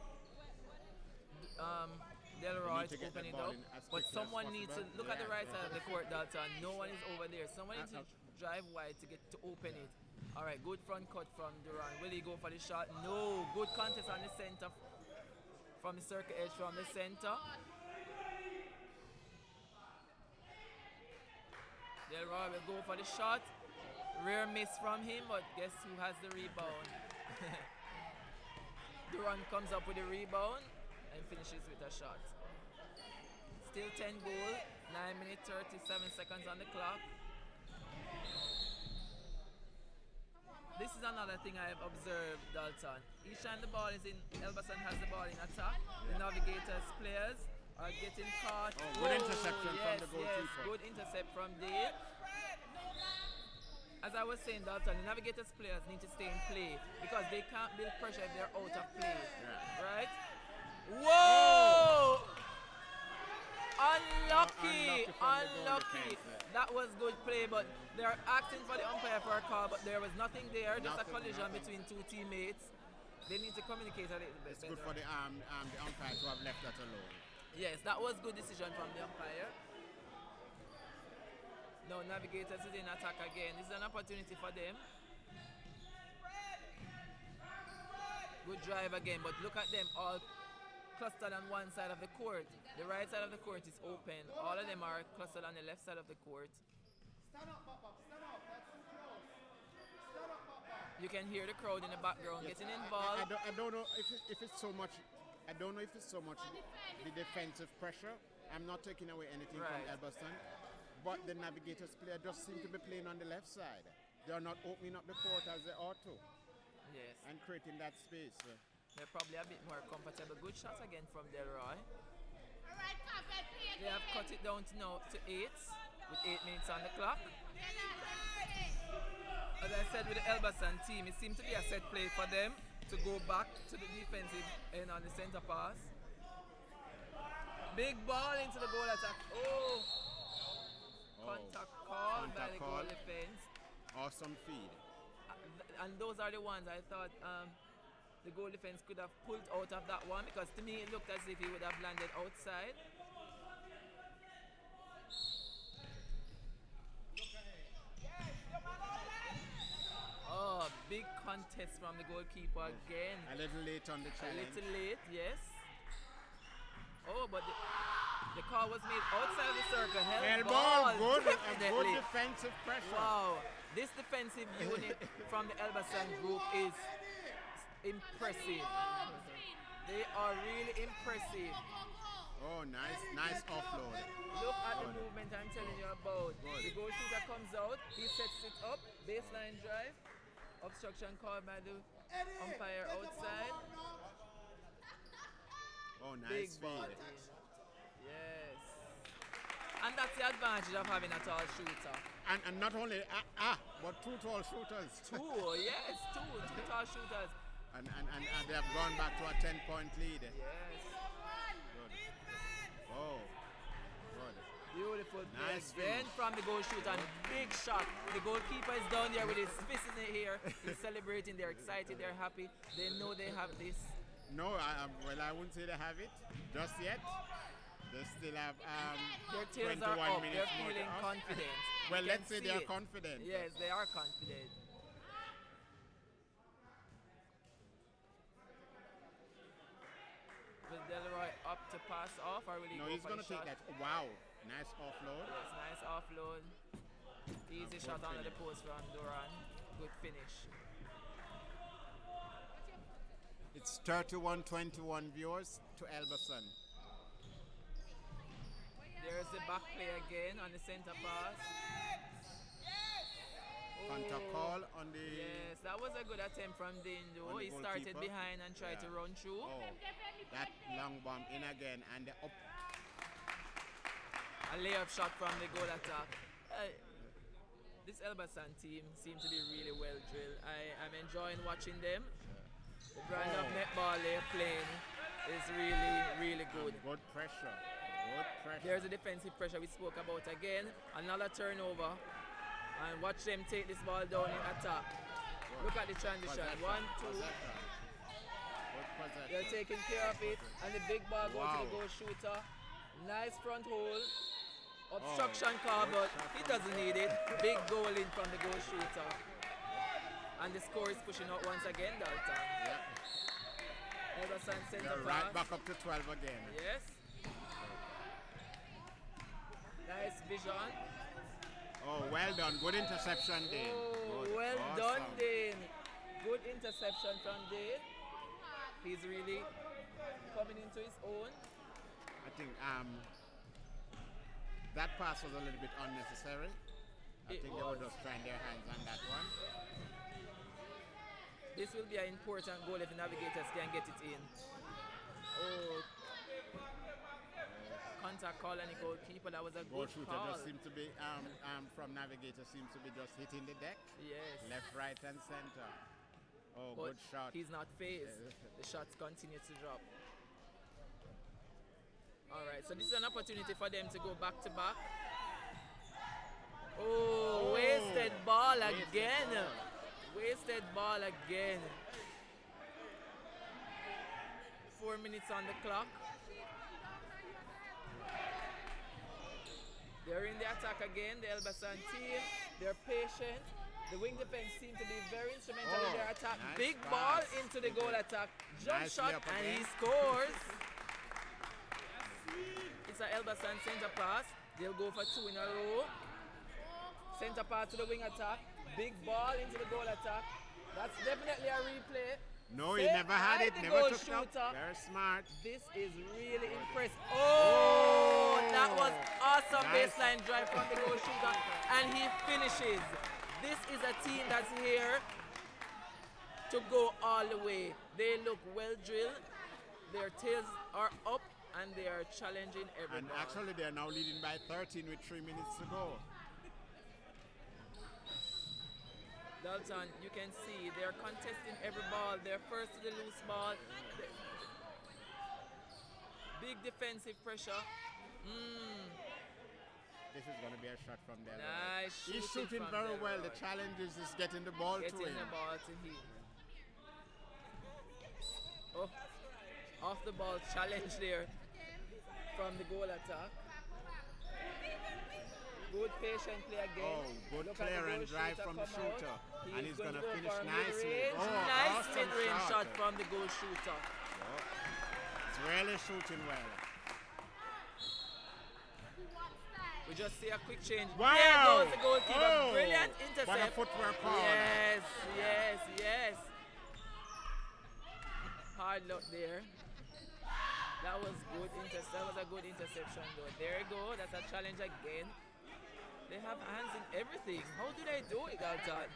Delroy to to get open the it ball up. in as But quickly as someone needs to possible. look at the Yeah, right yeah. side of the court, Dalton. No one is over there. Someone needs to drive wide to get to open it. All right, good front cut from Duran. Will he go for the shot? No. Good contest on the center from the circle edge from the center. Delroy will go for the shot. Rare miss from him, but guess who has the rebound? Duran comes up with the rebound and finishes with a shot. Still 10 goal, 9 minutes 37 seconds on the clock. This is another thing I have observed, Dalton. Each time the ball is in, Elbasan has the ball in attack. The Navigators players are getting caught. good interception from the goalkeeper. Yes, good intercept from Dave. As I was saying, Dalton, the Navigators players need to stay in play because they can't build pressure if they're out of play. Right? Whoa! Unlucky! Unlucky from the goal Unlucky! defense, That was good play, but they're asking for the umpire for a call, but there was nothing there, just a collision between two teammates. They need to communicate a little bit It's better. good for the umpire to have left that alone. Yes, that was good decision from the umpire. Now Navigators is in attack again. This is an opportunity for them. Good drive again, but look at them all clustered on one side of the court. The right side of the court is open. All of them are clustered on the left side of the court. Stand up, Papa. Stand up. That's too close. Stand up, Papa. You can hear the crowd in the background getting I involved. don't know if it's so much. I don't know if it's so much the defensive pressure. I'm not taking away anything Right. from Elbasan, but the Navigators player just seem to be playing on the left side. They are not opening up the court as they ought to Yes, and creating that space. they're probably a bit more comfortable. Good shot again from Delroy. All right, Carpet, play They have again. cut it down to now to 8 with 8 minutes on the clock. As I said with the Elbasan team, it seemed to be a set play for them to go back to the defensive end on the center pass. Big ball into the goal attack. Oh! Contact call by the goal defense. Awesome feed. And those are the ones I thought the goal defense could have pulled out of that one, because to me it looked as if he would have landed outside. Oh, big contest from the goalkeeper again. A little late on the A challenge. little late, yes. Oh, but the call was made outside of the circle. Held ball, good. A definitely. good defensive pressure. Wow, this defensive unit from the Elbasan group is impressive. They are really impressive. Oh, nice offload. Look at the movement I'm telling you about. The goal shooter comes out, he sets it up, baseline drive, obstruction called by the umpire outside. Oh, Big nice ball. feed. Yes. And that's the advantage of having a tall shooter. And not only but two tall shooters. Two tall shooters. And they have gone back to a 10-point lead. Yes. Good. Oh, good. Beautiful play Nice again finish. from the goal shooter. And big shot. The goalkeeper is down there with his fist in the air. He's celebrating. They're excited. They're happy. They know they have this. No, I wouldn't say they have it just yet. They still have Their tails 21 are up. minutes They're more to feeling us. confident. Well, You let's can say see they are it. confident. Yes, they are confident. Will Delroy up to pass off, or will he No, go he's for going the to take shot? that. Wow, nice offload. Yes, nice offload. Easy good shot under the finish. post from Duran. Good finish. It's 31-21 viewers to Elbasan. There's the back play again on the center pass. Contact Oh, call on the. yes, that was a good attempt from Dindo. On the He started goalkeeper. behind and tried to run through. Oh, that long bomb in again and the up. A layup shot from the goal attack. This Elbasan team seems to be really well drilled. I'm enjoying watching them. The brand of netball they're playing is really, really good. Good pressure. Good pressure. There's the defensive pressure we spoke about again. Another turnover. And watch them take this ball down in attack. Look at the transition. Possession, 1, 2. possession. Good possession. They're taking care of it. And the big ball goes to the Wow. goal shooter. Nice front hole. Obstruction call, good but shot he from doesn't need it. Big goal in from the goal shooter. And the score is pushing out once again, Dalton. Yeah. Elbasan center They're pass. right back up to 12 again. Yes. Nice vision. Oh, well done. Good interception, Dane. Oh, Good. well Awesome. done, Dane. Good interception from Dane. He's really coming into his own. I think that pass was a little bit unnecessary. I It think they were was. just trying their hands on that one. This will be an important goal if the Navigators can get it in. Oh. Contact call on the goalkeeper. That was a Goal good shooter call. just seems to be from Navigator seems to be just hitting the deck. Yes. Left, right, and center. Oh, But good shot. he's not phased. The shots continue to drop. All right, so this is an opportunity for them to go back to back. Oh, wasted ball Wasted again. ball. Wasted ball again. 4 minutes on the clock. They're in the attack again, the Elbasan team. They're patient. The wing defense seem to be very instrumental in their attack. Nice Big ball pass. into the goal attack. Jump Nice shot, layup and he again. scores. It's an Elbasan center pass. They'll go for 2 in a row. Center pass to the wing attack. Big ball into the goal attack. That's definitely a replay. No, he Set never had by it. the Never goal took it up. shooter. Very smart. This is really impressive. Oh, that was awesome Nice. baseline drive from the goal shooter, and he finishes. This is a team that's here to go all the way. They look well drilled. Their tails are up, and they are challenging every And ball. actually, they are now leading by 13 with 3 minutes to go. Dalton, you can see they're contesting every ball. They're first to the loose ball. Big defensive pressure. This is going to be a shot from there. Nice He's shooting shooting from very well. Delroy. The challenge is just getting the ball to Getting him. the ball to him. Oh, off the ball challenge there from the goal attack. Good patient play again. Oh, good Look at clear the and goal drive shooter from the come out. shooter. He's And he's going to go finish for a nicely. mid-range. Oh, Nice awesome mid-range shot shot. from the goal shooter. It's really shooting well. We just see a quick change. Wow! There goes the goalkeeper. Oh! Brilliant intercept. What a footwork call. Yes, yes, yes. Hard luck there. That was good intercept. That was a good interception though. There you go. That's a challenge again. They have hands in everything. How do they do it, Dalton?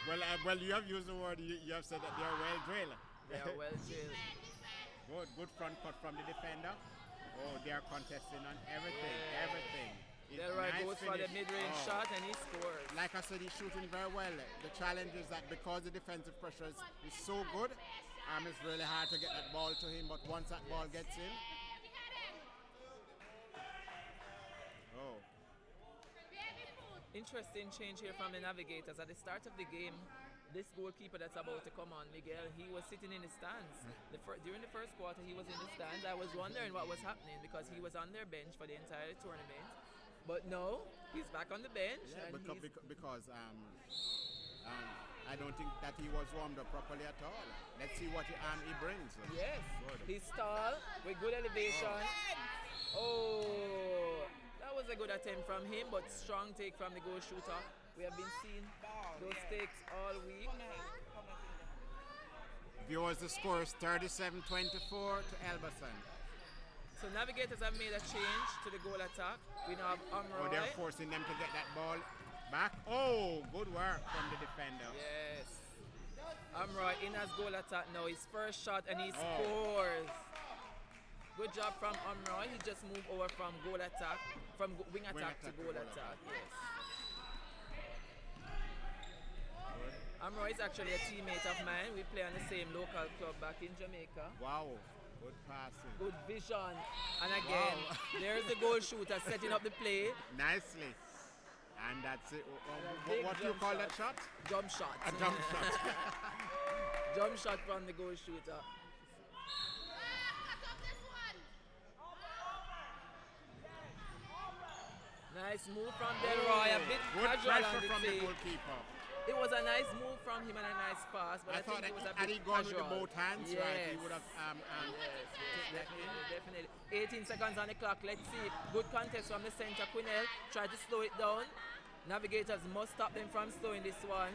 Well, you have used the word. You have said that they are well drilled. They are well drilled. Good front cut from the defender. Oh, they are contesting on everything, Yeah. everything. Delroy Nice goes for the finish. mid-range Oh. shot and he scores. Like I said, he's shooting very well. The challenge is that because the defensive pressure is so good, it's really hard to get that ball to him. But once that ball gets in, oh, Interesting change here from the Navigators. At the start of the game, this goalkeeper that's about to come on, Miguel, he was sitting in the stands. During the first quarter, he was in the stands. I was wondering what was happening because he was on their bench for the entire tournament. But no, he's back on the bench. yeah, and because I don't think that he was warmed up properly at all. Let's see what he brings. yes, Good. he's tall with good elevation. Oh, that was a good attempt from him, but strong take from the goal shooter. We have been seeing those takes all week. Viewers, the score is 37-24 to Elbasan. So Navigators have made a change to the goal attack. We now have Oh, Amroy. they're forcing them to get that ball back. Oh, good work from the defender. Yes. Amroy in as goal attack now. His first shot and he Oh. scores. Good job from Amroy. He just moved over from goal attack, from wing attack to goal attack. Yes. Amroy is actually a teammate of mine. We play on the same local club back in Jamaica. Wow, good passing. Good vision. And again, Wow. there's the goal shooter setting up the play. Nicely. And that's it. big What do you jump call shot. that shot? Jump shot. A jump shot. Jump shot from the goal shooter. Nice move from Delroy. A bit Good casual pressure on the from the save. goalkeeper. It was a nice move from him and a nice pass, but I, I thought think that it was a had bit he gone with casual. the both hands, yes. right, he would have Yes, that in. definitely. 18 seconds on the clock. Let's see. Good contest from the center. Quinnell tried to slow it down. Navigators must stop them from slowing this one.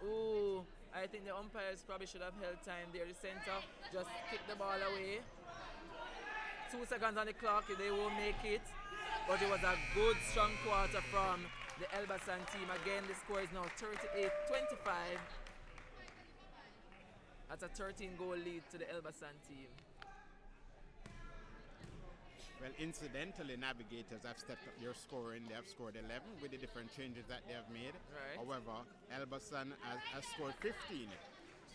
Ooh, I think the umpires probably should have held time there. The center just kicked the ball away. 2 seconds on the clock. They won't make it. But it was a good, strong quarter from the Elbasan team. Again, the score is now 38-25. That's a 13-goal lead to the Elbasan team. Well, incidentally, Navigators have stepped up their scoring. They have scored 11 with the different changes that they have made. Right. However, Elbasan has scored 15.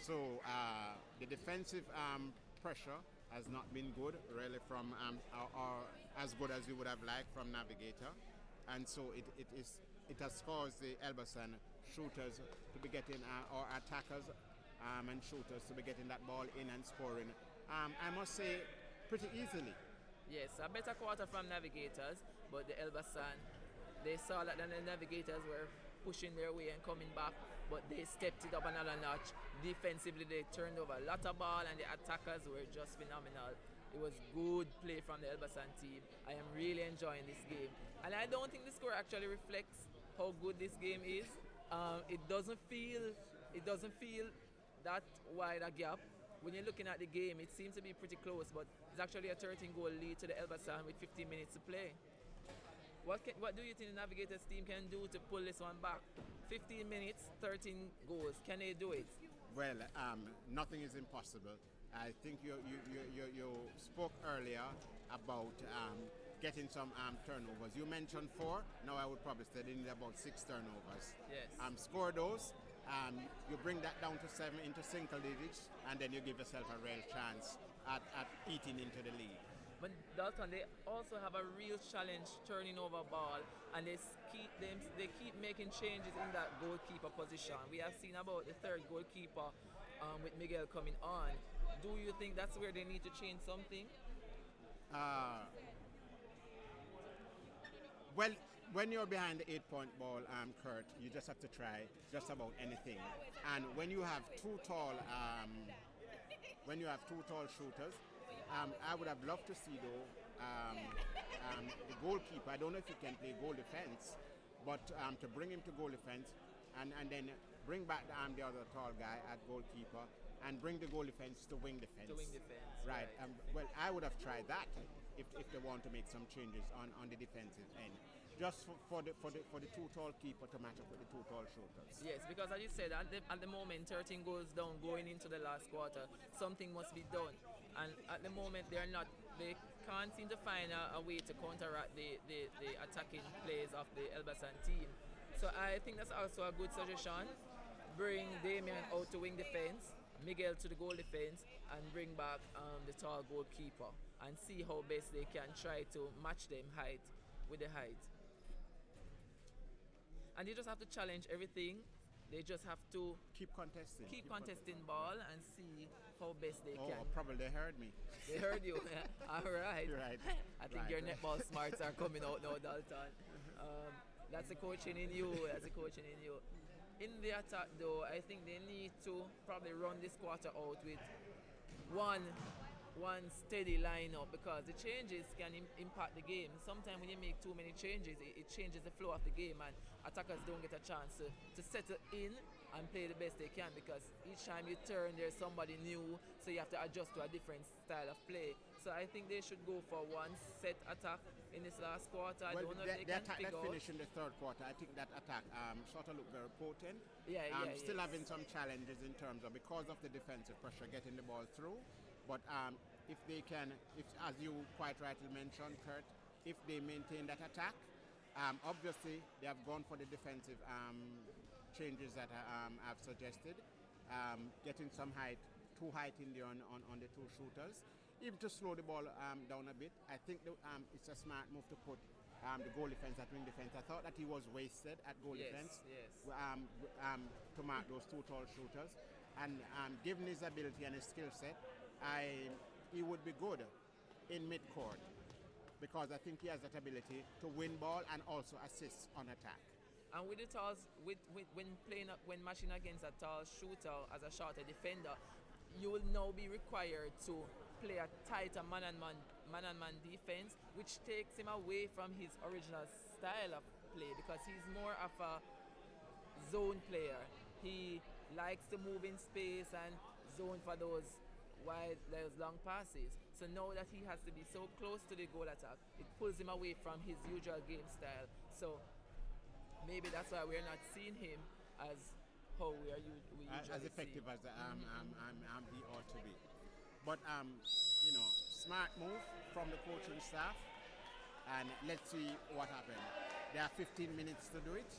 So the defensive pressure has not been good, really, from or as good as we would have liked from Navigator. And so it has caused the Elbasan shooters to be getting, or attackers and shooters to be getting that ball in and scoring, I must say, pretty easily. Yes, a better quarter from Navigators, but the Elbasan, they saw that the Navigators were pushing their way and coming back, but they stepped it up another notch. Defensively, they turned over a lot of ball, and the attackers were just phenomenal. It was good play from the Elbasan team. I am really enjoying this game, and I don't think the score actually reflects how good this game is. It doesn't feel that wide a gap. When you're looking at the game, it seems to be pretty close, but it's actually a 13-goal lead to the Elbasan with 15 minutes to play. What do you think the Navigators team can do to pull this one back? 15 minutes, 13 goals. Can they do it? Well, nothing is impossible. I think you spoke earlier about getting some turnovers. You mentioned 4. Now I would probably say they need about 6 turnovers. Yes. Score those. You bring that down to 7 into single digits, and then you give yourself a real chance at eating into the lead. But Dalton, they also have a real challenge turning over ball, and they keep making changes in that goalkeeper position. We have seen about the third goalkeeper with Miguel coming on. Do you think that's where they need to change something? Uh, well, when you're behind the 8-point ball, Kurt, you just have to try just about anything. And when you have two tall shooters, I would have loved to see though the goalkeeper. I don't know if he can play goal defense, but to bring him to goal defense and then bring back the other tall guy at goalkeeper and bring the goal defense to wing defense. To wing defense. Right. Well, I would have tried that if they want to make some changes on the defensive end. Just for the two tall keeper to match up with the two tall shooters. Yes, because as you said, at the moment 13 goes down going into the last quarter, something must be done. And at the moment they can't seem to find a way to counteract the attacking plays of the Elbasan team. So I think that's also a good suggestion. Bring Damian out to wing defense, Miguel to the goal defense, and bring back the tall goalkeeper and see how best they can try to match them height with the height. And they just have to challenge everything. They just have to keep contesting ball and see how best they can. Oh, probably they heard me. They heard you. All right. Right. I think your netball smarts are coming out now, Dalton. That's the coaching in you. In the attack, though, I think they need to probably run this quarter out with one steady lineup, because the changes can impact the game. Sometimes when you make too many changes, it changes the flow of the game, and attackers don't get a chance to settle in and play the best they can, because each time you turn there's somebody new, so you have to adjust to a different style of play. So I think they should go for one set attack in this last quarter. I don't know if they can attack figure that out. finished in the third quarter, I think that attack sort of looked very potent. Still Yes. having some challenges in terms of, because of the defensive pressure, getting the ball through. But if they can, as you quite rightly mentioned, Kurt, if they maintain that attack, obviously they have gone for the defensive changes that I've suggested, getting some height, too height in there on the two shooters, even to slow the ball down a bit. I think it's a smart move to put the goal defense at wing defense. I thought that he was wasted at goal defense. Yes. To mark those two tall shooters, and given his ability and his skill set, he would be good in midcourt, because I think he has that ability to win ball and also assist on attack. And with the talls, when matching against a tall shooter as a shorter defender, you will now be required to play a tighter man-on-man defense, which takes him away from his original style of play, because he's more of a zone player. He likes to move in space and zone for those long passes. So now that he has to be so close to the goal attack, it pulls him away from his usual game style. So maybe that's why we're not seeing him as how we usually as effective see. as he ought to be. But smart move from the coaching staff, and let's see what happens. There are 15 minutes to do it.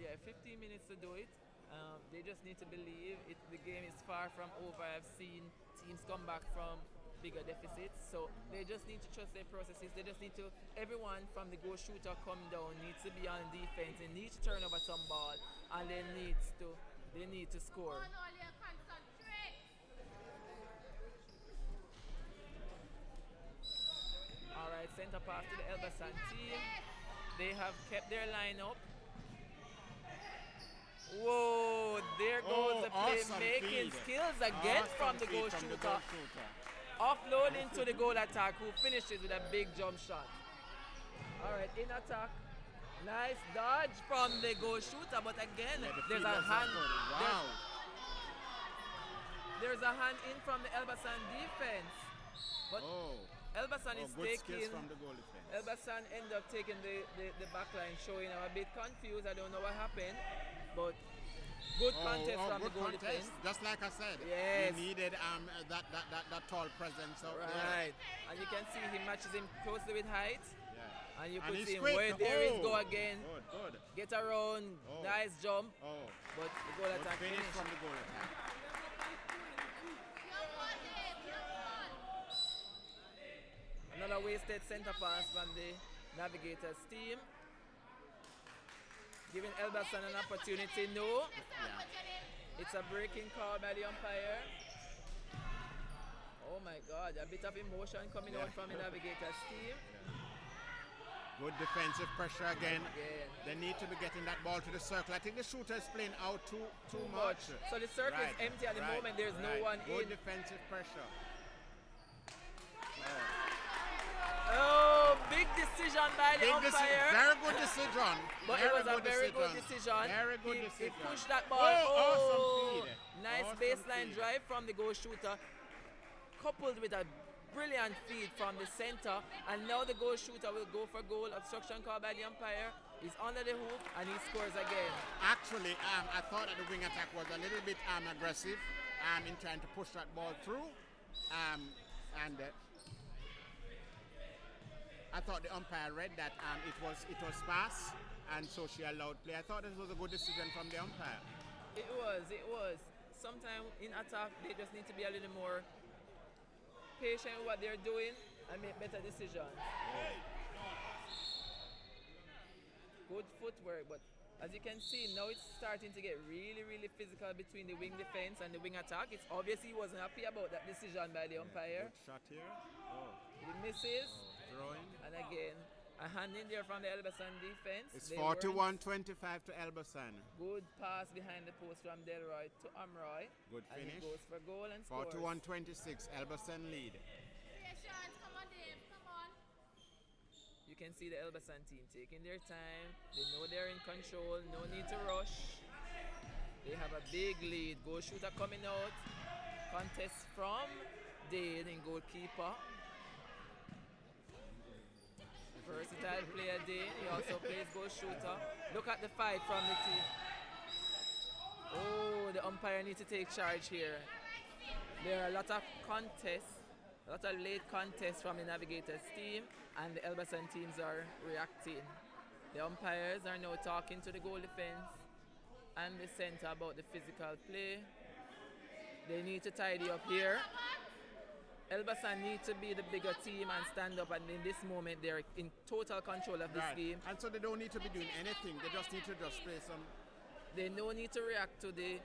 Yeah, 15 minutes to do it. They just need to believe it. The game is far from over. I've seen teams come back from bigger deficits, so they just need to trust their processes. They just need to, everyone from the goal shooter come down needs to be on defense. They need to turn over some ball, and they need to score. All right, center pass to the Elbasan team. They have kept their lineup. Whoa, there goes the playmaking skills again from the goal shooter. Offloading to the goal attack, who finishes with a big jump shot. All right, in attack. Nice dodge from the goal shooter, but again, there's a hand. Wow. There's a hand in from the Elbasan defense. But Elbasan is taking. From the goal defense. Elbasan end up taking the back line, showing I'm a bit confused. I don't know what happened, but Good contest from the good goal contest. defense. Just like I said, Yes. he needed that tall presence out there. Right. And you can see he matches him closely with height. Yeah. And you And could he's see him quick. where there is go Oh, again. Good. Get around. Oh. Nice jump. Oh, But the goal good attack finish finish. from the goal attack. Another wasted centre pass from the Navigators team. Giving Elbasan an opportunity. No. It's a breaking call by the umpire. Oh my God, a bit of emotion coming out from the Navigators team. Good defensive pressure again. Again. They need to be getting that ball to the circle. I think the shooter is playing out too much. So the circle is empty at the moment. There's no one Good in. defensive pressure. Oh, big decision by the umpire. Very good decision. But it was a very good decision. Very good He decision. pushed that ball. Awesome feed. Nice Awesome baseline feed. drive from the goal shooter, coupled with a brilliant feed from the center. And now the goal shooter will go for goal. Obstruction called by the umpire. He's under the hoop and he scores again. Actually, I thought that the wing attack was a little bit aggressive in trying to push that ball through. I thought the umpire read that it was pass, and so she allowed play. I thought this was a good decision from the umpire. It was. Sometimes in attack, they just need to be a little more patient with what they're doing and make better decisions. Good footwork, but as you can see, now it's starting to get really, really physical between the wing defense and the wing attack. It's obviously he wasn't happy about that decision by the umpire. Good shot here. Oh, He misses, throwing. and again, a hand in there from the Elbasan defense. It's They 41-25 to Elbasan. Good pass behind the post from Delroy to Amroy. Good And he finish. goes for goal and scores. 41-26, Elbasan lead. You can see the Elbasan team taking their time. They know they're in control. No need to rush. They have a big lead. Goal shooter coming out. Contest from Dane in goalkeeper. Versatile player Dane. He also plays goal shooter. Look at the fight from the team. Oh, the umpire needs to take charge here. There are a lot of contests, a lot of late contests from the Navigators team, and the Elbasan teams are reacting. The umpires are now talking to the goal defense and the center about the physical play. They need to tidy up here. Elbasan need to be the bigger team and stand up, and in this moment they're in total control of this game. And so they don't need to be doing anything. They just need to just play some. They no need to react to the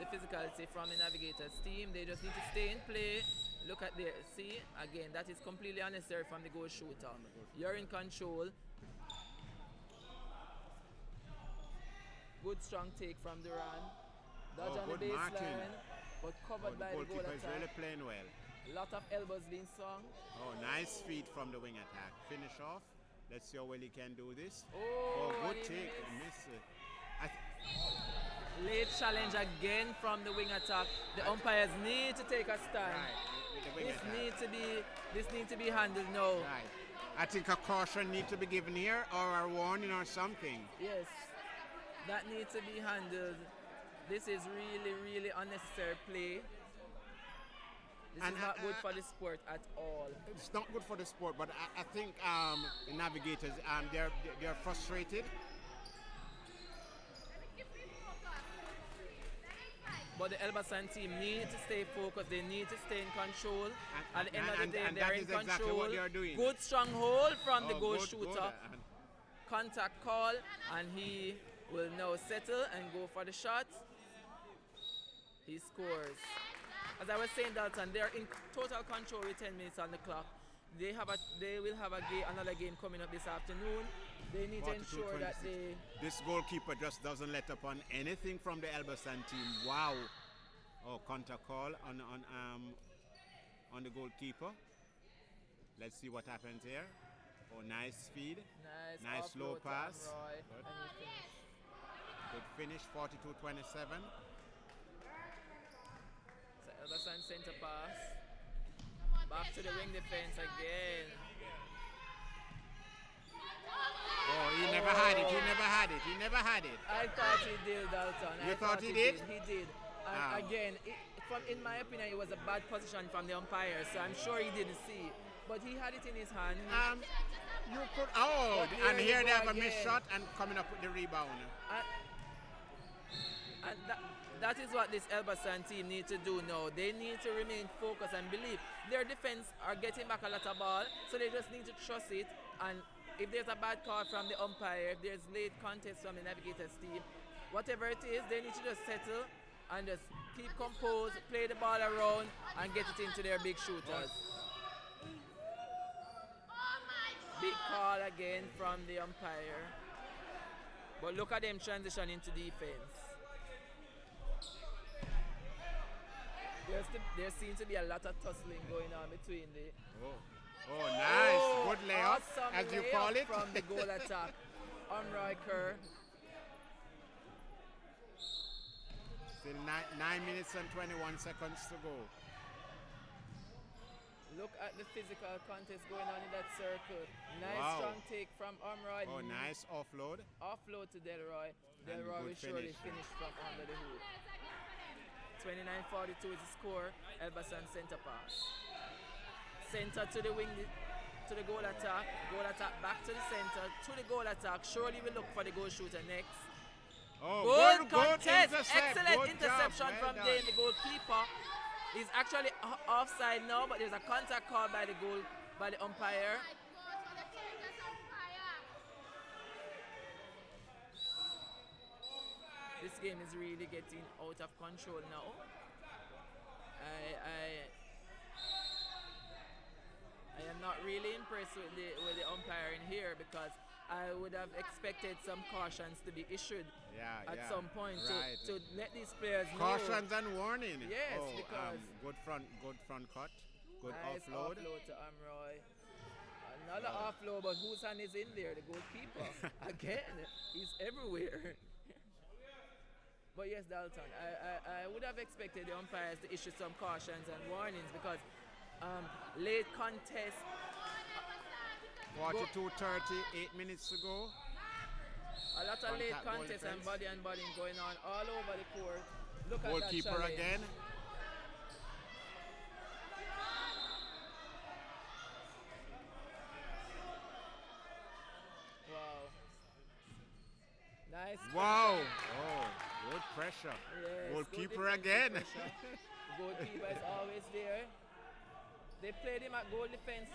physicality from the Navigators team. They just need to stay in play. Look at there. See, again, that is completely unnecessary from the goal shooter. You're in control. Good strong take from Duran. Dodge on the good marking. baseline, but covered by the goal Goalkeeper is really attack. playing well. Lot of elbows being swung. Oh, nice feed from the wing attack. Finish off. Let's see how well he can do this. Oh, good and he take. missed. Miss it. Late challenge again from the wing attack. The umpires need to take a stand. With the wing attack. This needs to be handled now. Right. I think a caution needs to be given here, or a warning, or something. Yes, that needs to be handled. This is really, really unnecessary play. This And is not good for the sport at all. It's not good for the sport, but I think the Navigators they're frustrated. But the Elbasan team need to stay focused. They need to stay in control. At the end of the day, and they're that in is control. exactly what they are doing. Good strong hold from the goal Good, shooter. good. Contact call, and he will now settle and go for the shot. He scores. As I was saying, Dalton, they're in total control with 10 minutes on the clock. They will have another game coming up this afternoon. They need to ensure that they. This goalkeeper just doesn't let up on anything from the Elbasan team. Wow. Oh, counter call on the goalkeeper. Let's see what happens here. Oh, nice speed. Nice slow offload to pass. Amroy, Good. and he finished. Good finish, 42-27. So Elbasan center pass. Back to the wing defense again. Oh, he never had it. He never had had it. He never had it. I thought he did, Dalton. You I thought he did? He did. And again, in my opinion, it was a bad position from the umpire, so I'm sure he didn't see it. But he had it in his hand. You could. Oh, But and here here you they go have a missed again. shot and coming up with the rebound. And that is what this Elbasan team need to do now. They need to remain focused and believe. Their defense are getting back a lot of ball, so they just need to trust it. And if there's a bad call from the umpire, if there's late contest from the Navigators team, whatever it is, they need to just settle and just keep composed, play the ball around, and get it into their big shooters. Big call again from the umpire. But look at them transition into defense. There seems to be a lot of tussling going on between the. Oh, nice. Good layup, Awesome as you layup call it. from the goal attack. Roy Kerr. Still 9 minutes and 21 seconds to go. Look at the physical contest going on in that circle. Nice Wow. strong take from Roy. Oh, nice offload. Offload to Delroy. And Delroy will good surely finish. finish from under the hoop. 29-42 is the score. Elbasan center pass. Center to the wing, to the goal attack. Goal attack back to the center, to the goal attack. Surely we look for the goal shooter next. Oh, Good good contest. intercept. Excellent Good interception job. from Well Dane, done. the goalkeeper. He's actually offside now, but there's a contact call by the umpire. This game is really getting out of control now. I am not really impressed with the umpiring here, because I would have expected some cautions to be issued at some point to let these players know. Cautions and warning. Yes, oh, because good front cut. Good nice offload. to Amroy. Another offload, but whose hand is in there? The goalkeeper. Again, he's everywhere. But yes, Dalton, I would have expected the umpires to issue some cautions and warnings, because late contest. 42-30, 8 minutes to go. A lot of late Contact goal contest and defense. body going on all over the court. Look at that Goalkeeper challenge. again. Wow. Nice. Wow. Oh, good pressure. Yes, Goalkeeper good again. defensive pressure. Goalkeeper is always there. They played him at goal defense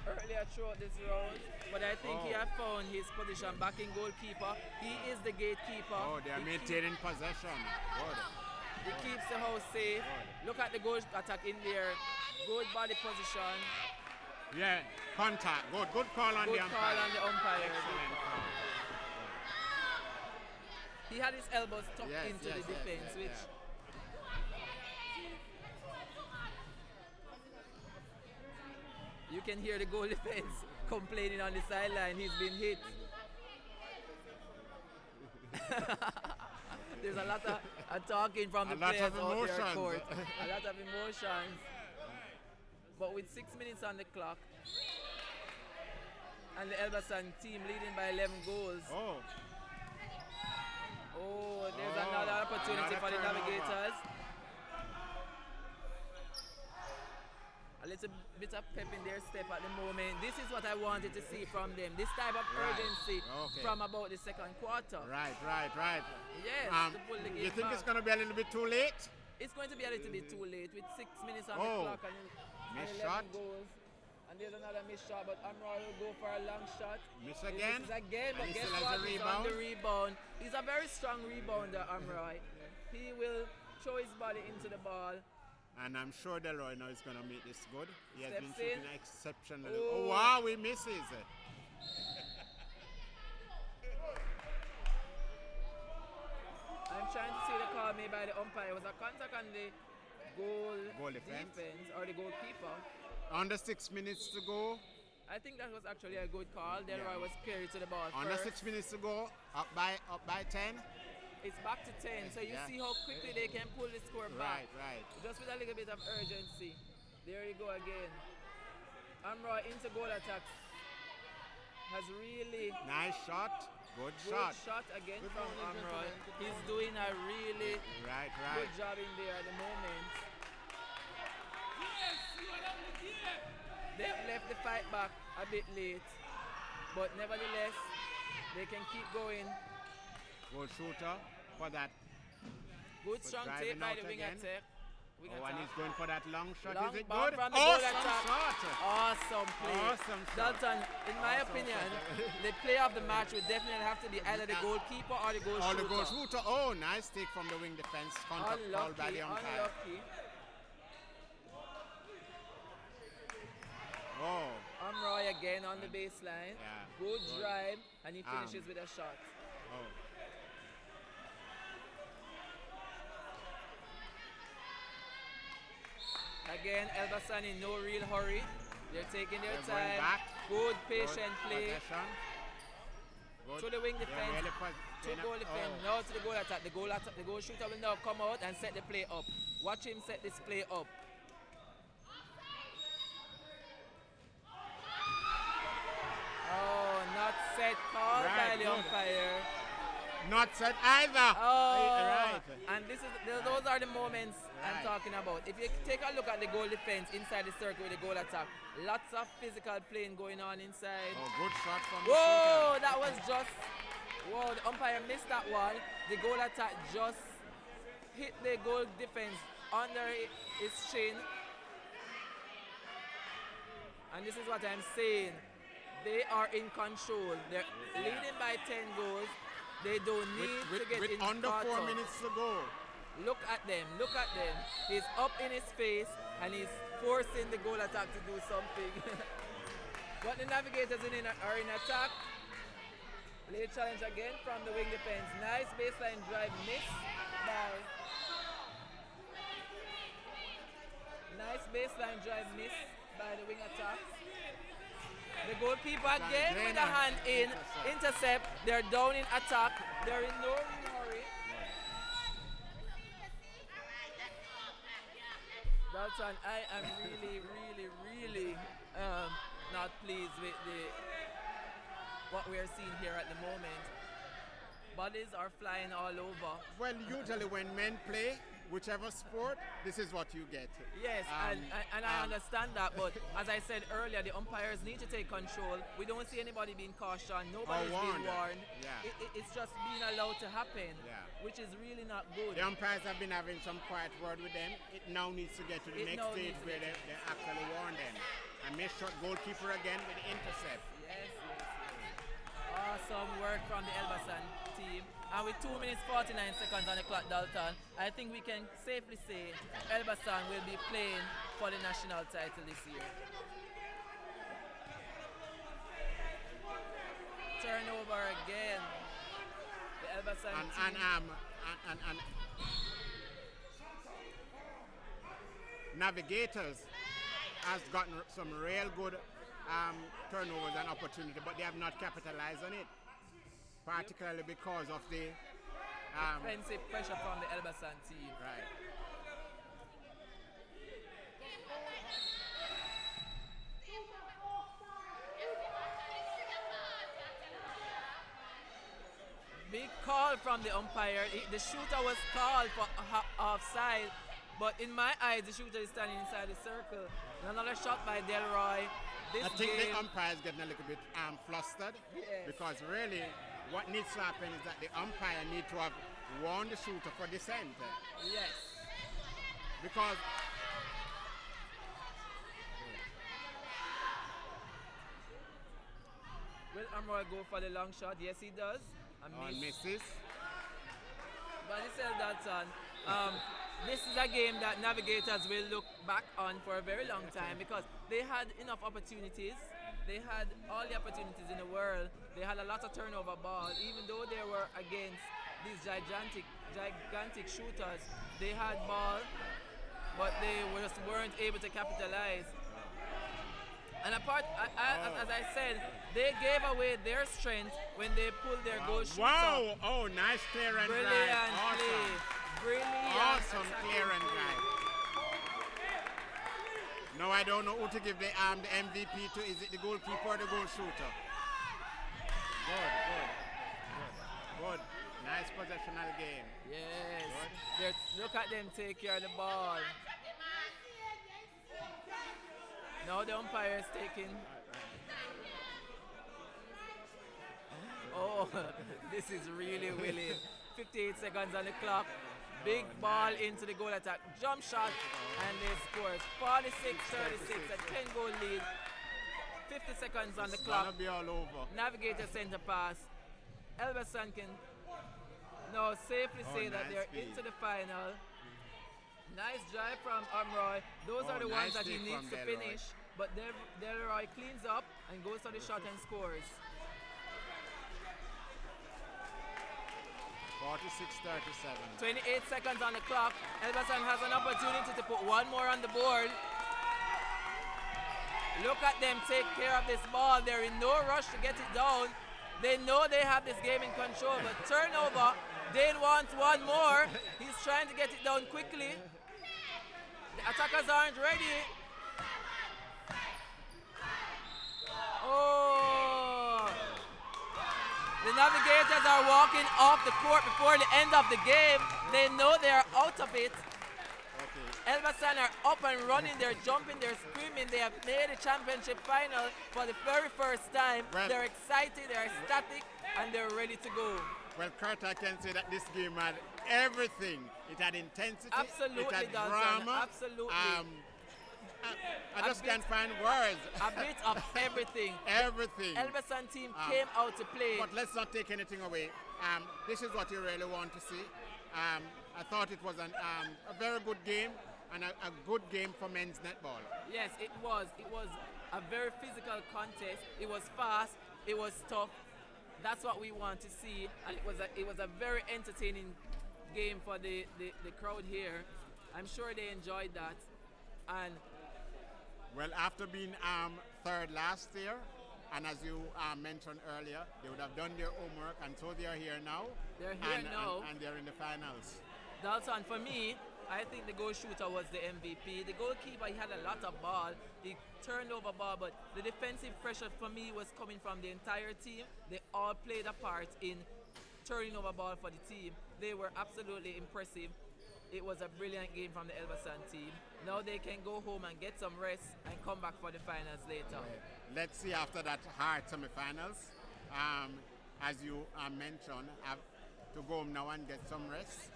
earlier throughout this round, but I think he has found his position back in goalkeeper. He is the gatekeeper. Oh, they are maintaining possession. Good. He keeps the house safe. Look at the goal attack in there. Good body position. Yeah, contact. Good call on Good the call umpire. on the umpire. Excellent call. He had his elbows tucked Yes, into yes, the yes, defense, yes, which yeah. you can hear the goal defense complaining on the sideline. He's been hit. There's a lot of talking from the A lot players of out there emotions. court. A lot of emotions. But with 6 minutes on the clock, and the Elbasan team leading by 11 goals. Oh, there's another opportunity another for the turnover. Navigators. A little bit of pep in their step at the moment. This is what I wanted to see from them. This type of Right. urgency Okay. from about the second quarter. Right. Yes, to pull the game You think back. it's going to be a little bit too late? It's going to be a little bit too late with 6 minutes on Oh, the clock and missed 11 shot. goals. And there's another missed shot, but Amroy will go for a long shot. Miss He again? misses again, but And he guess still has what? a He's on the rebound. He's a very strong rebounder, Amroy. He will throw his body into the ball. And I'm sure Delroy now is going to make this good. He has been Steps shooting in. exceptionally. Oh. Oh, wow, he misses. I'm trying to see the call made by the umpire. It was a contact on the goal defense. or the goalkeeper. Under 6 minutes to go. I think that was actually a good call. Delroy was carried to the ball Under first. 6 minutes to go. Up by 10. It's back to 10, so you Yeah. see how quickly they can pull the score back. Right. Just with a little bit of urgency. There you go again. Amroy into goal attacks has really Nice shot. Good Good shot. shot again Good from morning, Amroy. gentlemen. Good He's morning. doing a really Right, good right. job in there at the moment. They've left the fight back a bit late, but nevertheless, they can keep going. Good shooter for that. Good strong driving take by out the wing again. attack. Wing Oh, and attack. he's going for that long shot. Long Is it ball good? from the goal Awesome attack. shot. Awesome play. Awesome shot. Dalton, in my Awesome opinion, shot. the play of the match would definitely have to be either the goalkeeper or the goal Or shooter. the goal shooter. Oh, nice take from the wing defense. Contact call by Unlucky, the umpire. unlucky. Oh, Amroy again on the baseline. Yeah, Good good. drive, and he finishes with a shot. oh. Again, Elbasan in no real hurry. They're taking their They're going time. back. Good patient Good play. possession. Good. To the wing They're defense. really To goal defense. Oh. Now to the goal attack. The goal shooter will now come out and set the play up. Watch him set this play up. Oh, not set. Call by Right, the good. umpire. Not set either. Oh, Right. and those are the moments I'm Right. talking about. If you take a look at the goal defense inside the circle with the goal attack, lots of physical playing going on inside. Oh, good shot from the Whoa, shooter. that was just, whoa, the umpire missed that one. The goal attack just hit the goal defense under his chin. And this is what I'm saying. They are in control. They're leading by 10 goals. They don't need to get With in under caught 4 up. minutes to go. Look at them, look at them. He's up in his face and he's forcing the goal attack to do something. But the Navigators are in attack. Late challenge again from the wing defense. Nice baseline drive, miss by. Nice baseline drive, miss by the wing attack. The goalkeeper again with a hand in, intercept. They're down in attack. They're in no hurry. Dalton, I am really not pleased with what we are seeing here at the moment. Bodies are flying all over. Well, usually when men play, whichever sport, this is what you get. Yes, and I understand that, but as I said earlier, the umpires need to take control. We don't see anybody being cautioned. Nobody's being warned. Yeah. It's just being allowed to happen, Yeah. which is really not good. The umpires have been having some quiet word with them. It now needs to get to the It next now stage needs to where get they actually warn them. And make sure goalkeeper again with the intercept. Yes. Awesome work from the Elbasan team. And with 2 minutes 49 seconds on the clock, Dalton, I think we can safely say Elbasan will be playing for the national title this year. Turnover again. The Elbasan team. And Navigators has gotten some real good turnovers and opportunity, but they have not capitalized on it, particularly because of the Offensive pressure from the Elbasan team. right. Big call from the umpire. The shooter was called for offside, but in my eyes, the shooter is standing inside the circle. Another shot by Delroy. This I think game, the umpire is getting a little bit flustered, Yes. because really what needs to happen is that the umpire need to have warned the shooter for descent, yes. because Will Amroy go for the long shot? Yes, he does. A on miss. misses. But he said that this is a game that Navigators will look back on for a very long time because they had enough opportunities. They had all the opportunities in the world. They had a lot of turnover ball. Even though they were against these gigantic shooters, they had ball, but they just weren't able to capitalize. And apart, as I said, they gave away their strength when they pulled their goal shooter. Wow! Oh, nice clear and Brilliant drive. play. Awesome. Brilliant. Awesome attacking clear and play. drive. Now I don't know who to give the MVP to. Is it the goalkeeper or the goal shooter? Good, good. Good. Nice possessional game. Yes. Good. Look at them take care of the ball. Now the umpire is taking. Oh, this is really Willie. 58 seconds on the clock. Big ball into the goal attack. Jump shot, and they score 46-36, a 10-goal lead. 50 seconds on the clock. Gonna be all over. Navigator center pass. Elbasan can now safely say that nice they're feed. into the final. Nice drive from Umroy. Those are the ones nice that he feed needs from to Delroy. finish. But Delroy cleans up and goes for the shot and scores. 46-37. 28 seconds on the clock. Elbasan has an opportunity to put one more on the board. Look at them take care of this ball. They're in no rush to get it down. They know they have this game in control, but turnover. Dale wants one more. He's trying to get it down quickly. The attackers aren't ready. Oh! The Navigators are walking off the court before the end of the game. They know they are out of it. Elbasan are up and running, they're jumping, they're screaming, they have made a championship final for the very first time. Well, they're excited, they're ecstatic, and they're ready to go. Well, Kurt, I can say that this game had everything. It had intensity. Absolutely, it had Dalton, drama. absolutely. I just can't find words. A bit of everything. Everything. Elbasan team came out to play. But let's not take anything away. This is what you really want to see. I thought it was a very good game and a good game for men's netball. Yes, it was. It was a very physical contest. It was fast. It was tough. That's what we want to see, and it was a very entertaining game for the crowd here. I'm sure they enjoyed that. And well, after being third last year, and as you mentioned earlier, they would have done their homework, and so they are here now. They're here now. And they're in the finals. Dalton, for me, I think the goal shooter was the MVP. The goalkeeper, he had a lot of ball. He turned over ball, but the defensive pressure for me was coming from the entire team. They all played a part in turning over ball for the team. They were absolutely impressive. It was a brilliant game from the Elbasan team. Now they can go home and get some rest and come back for the finals later. Let's see after that hard semifinals. As you mentioned, have to go home now and get some rest.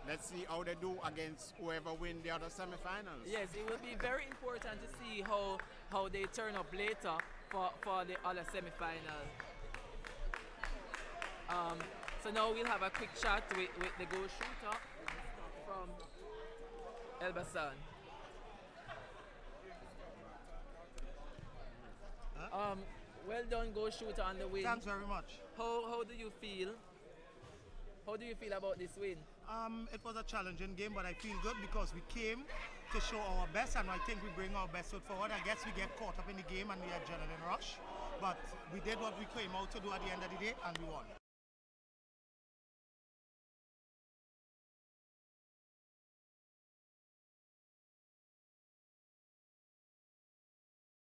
Let's see how they do against whoever win the other semifinals. Yes, it will be very important to see how they turn up later for the other semifinal. So now we'll have a quick chat with the goal shooter from Elbasan. Well done, goal shooter, on the win. Thanks very much. How do you feel? How do you feel about this win? It was a challenging game, but I feel good because we came to show our best, and I think we bring our best foot forward. I guess we get caught up in the game and the adrenaline rush, but we did what we came out to do at the end of the day, and we won.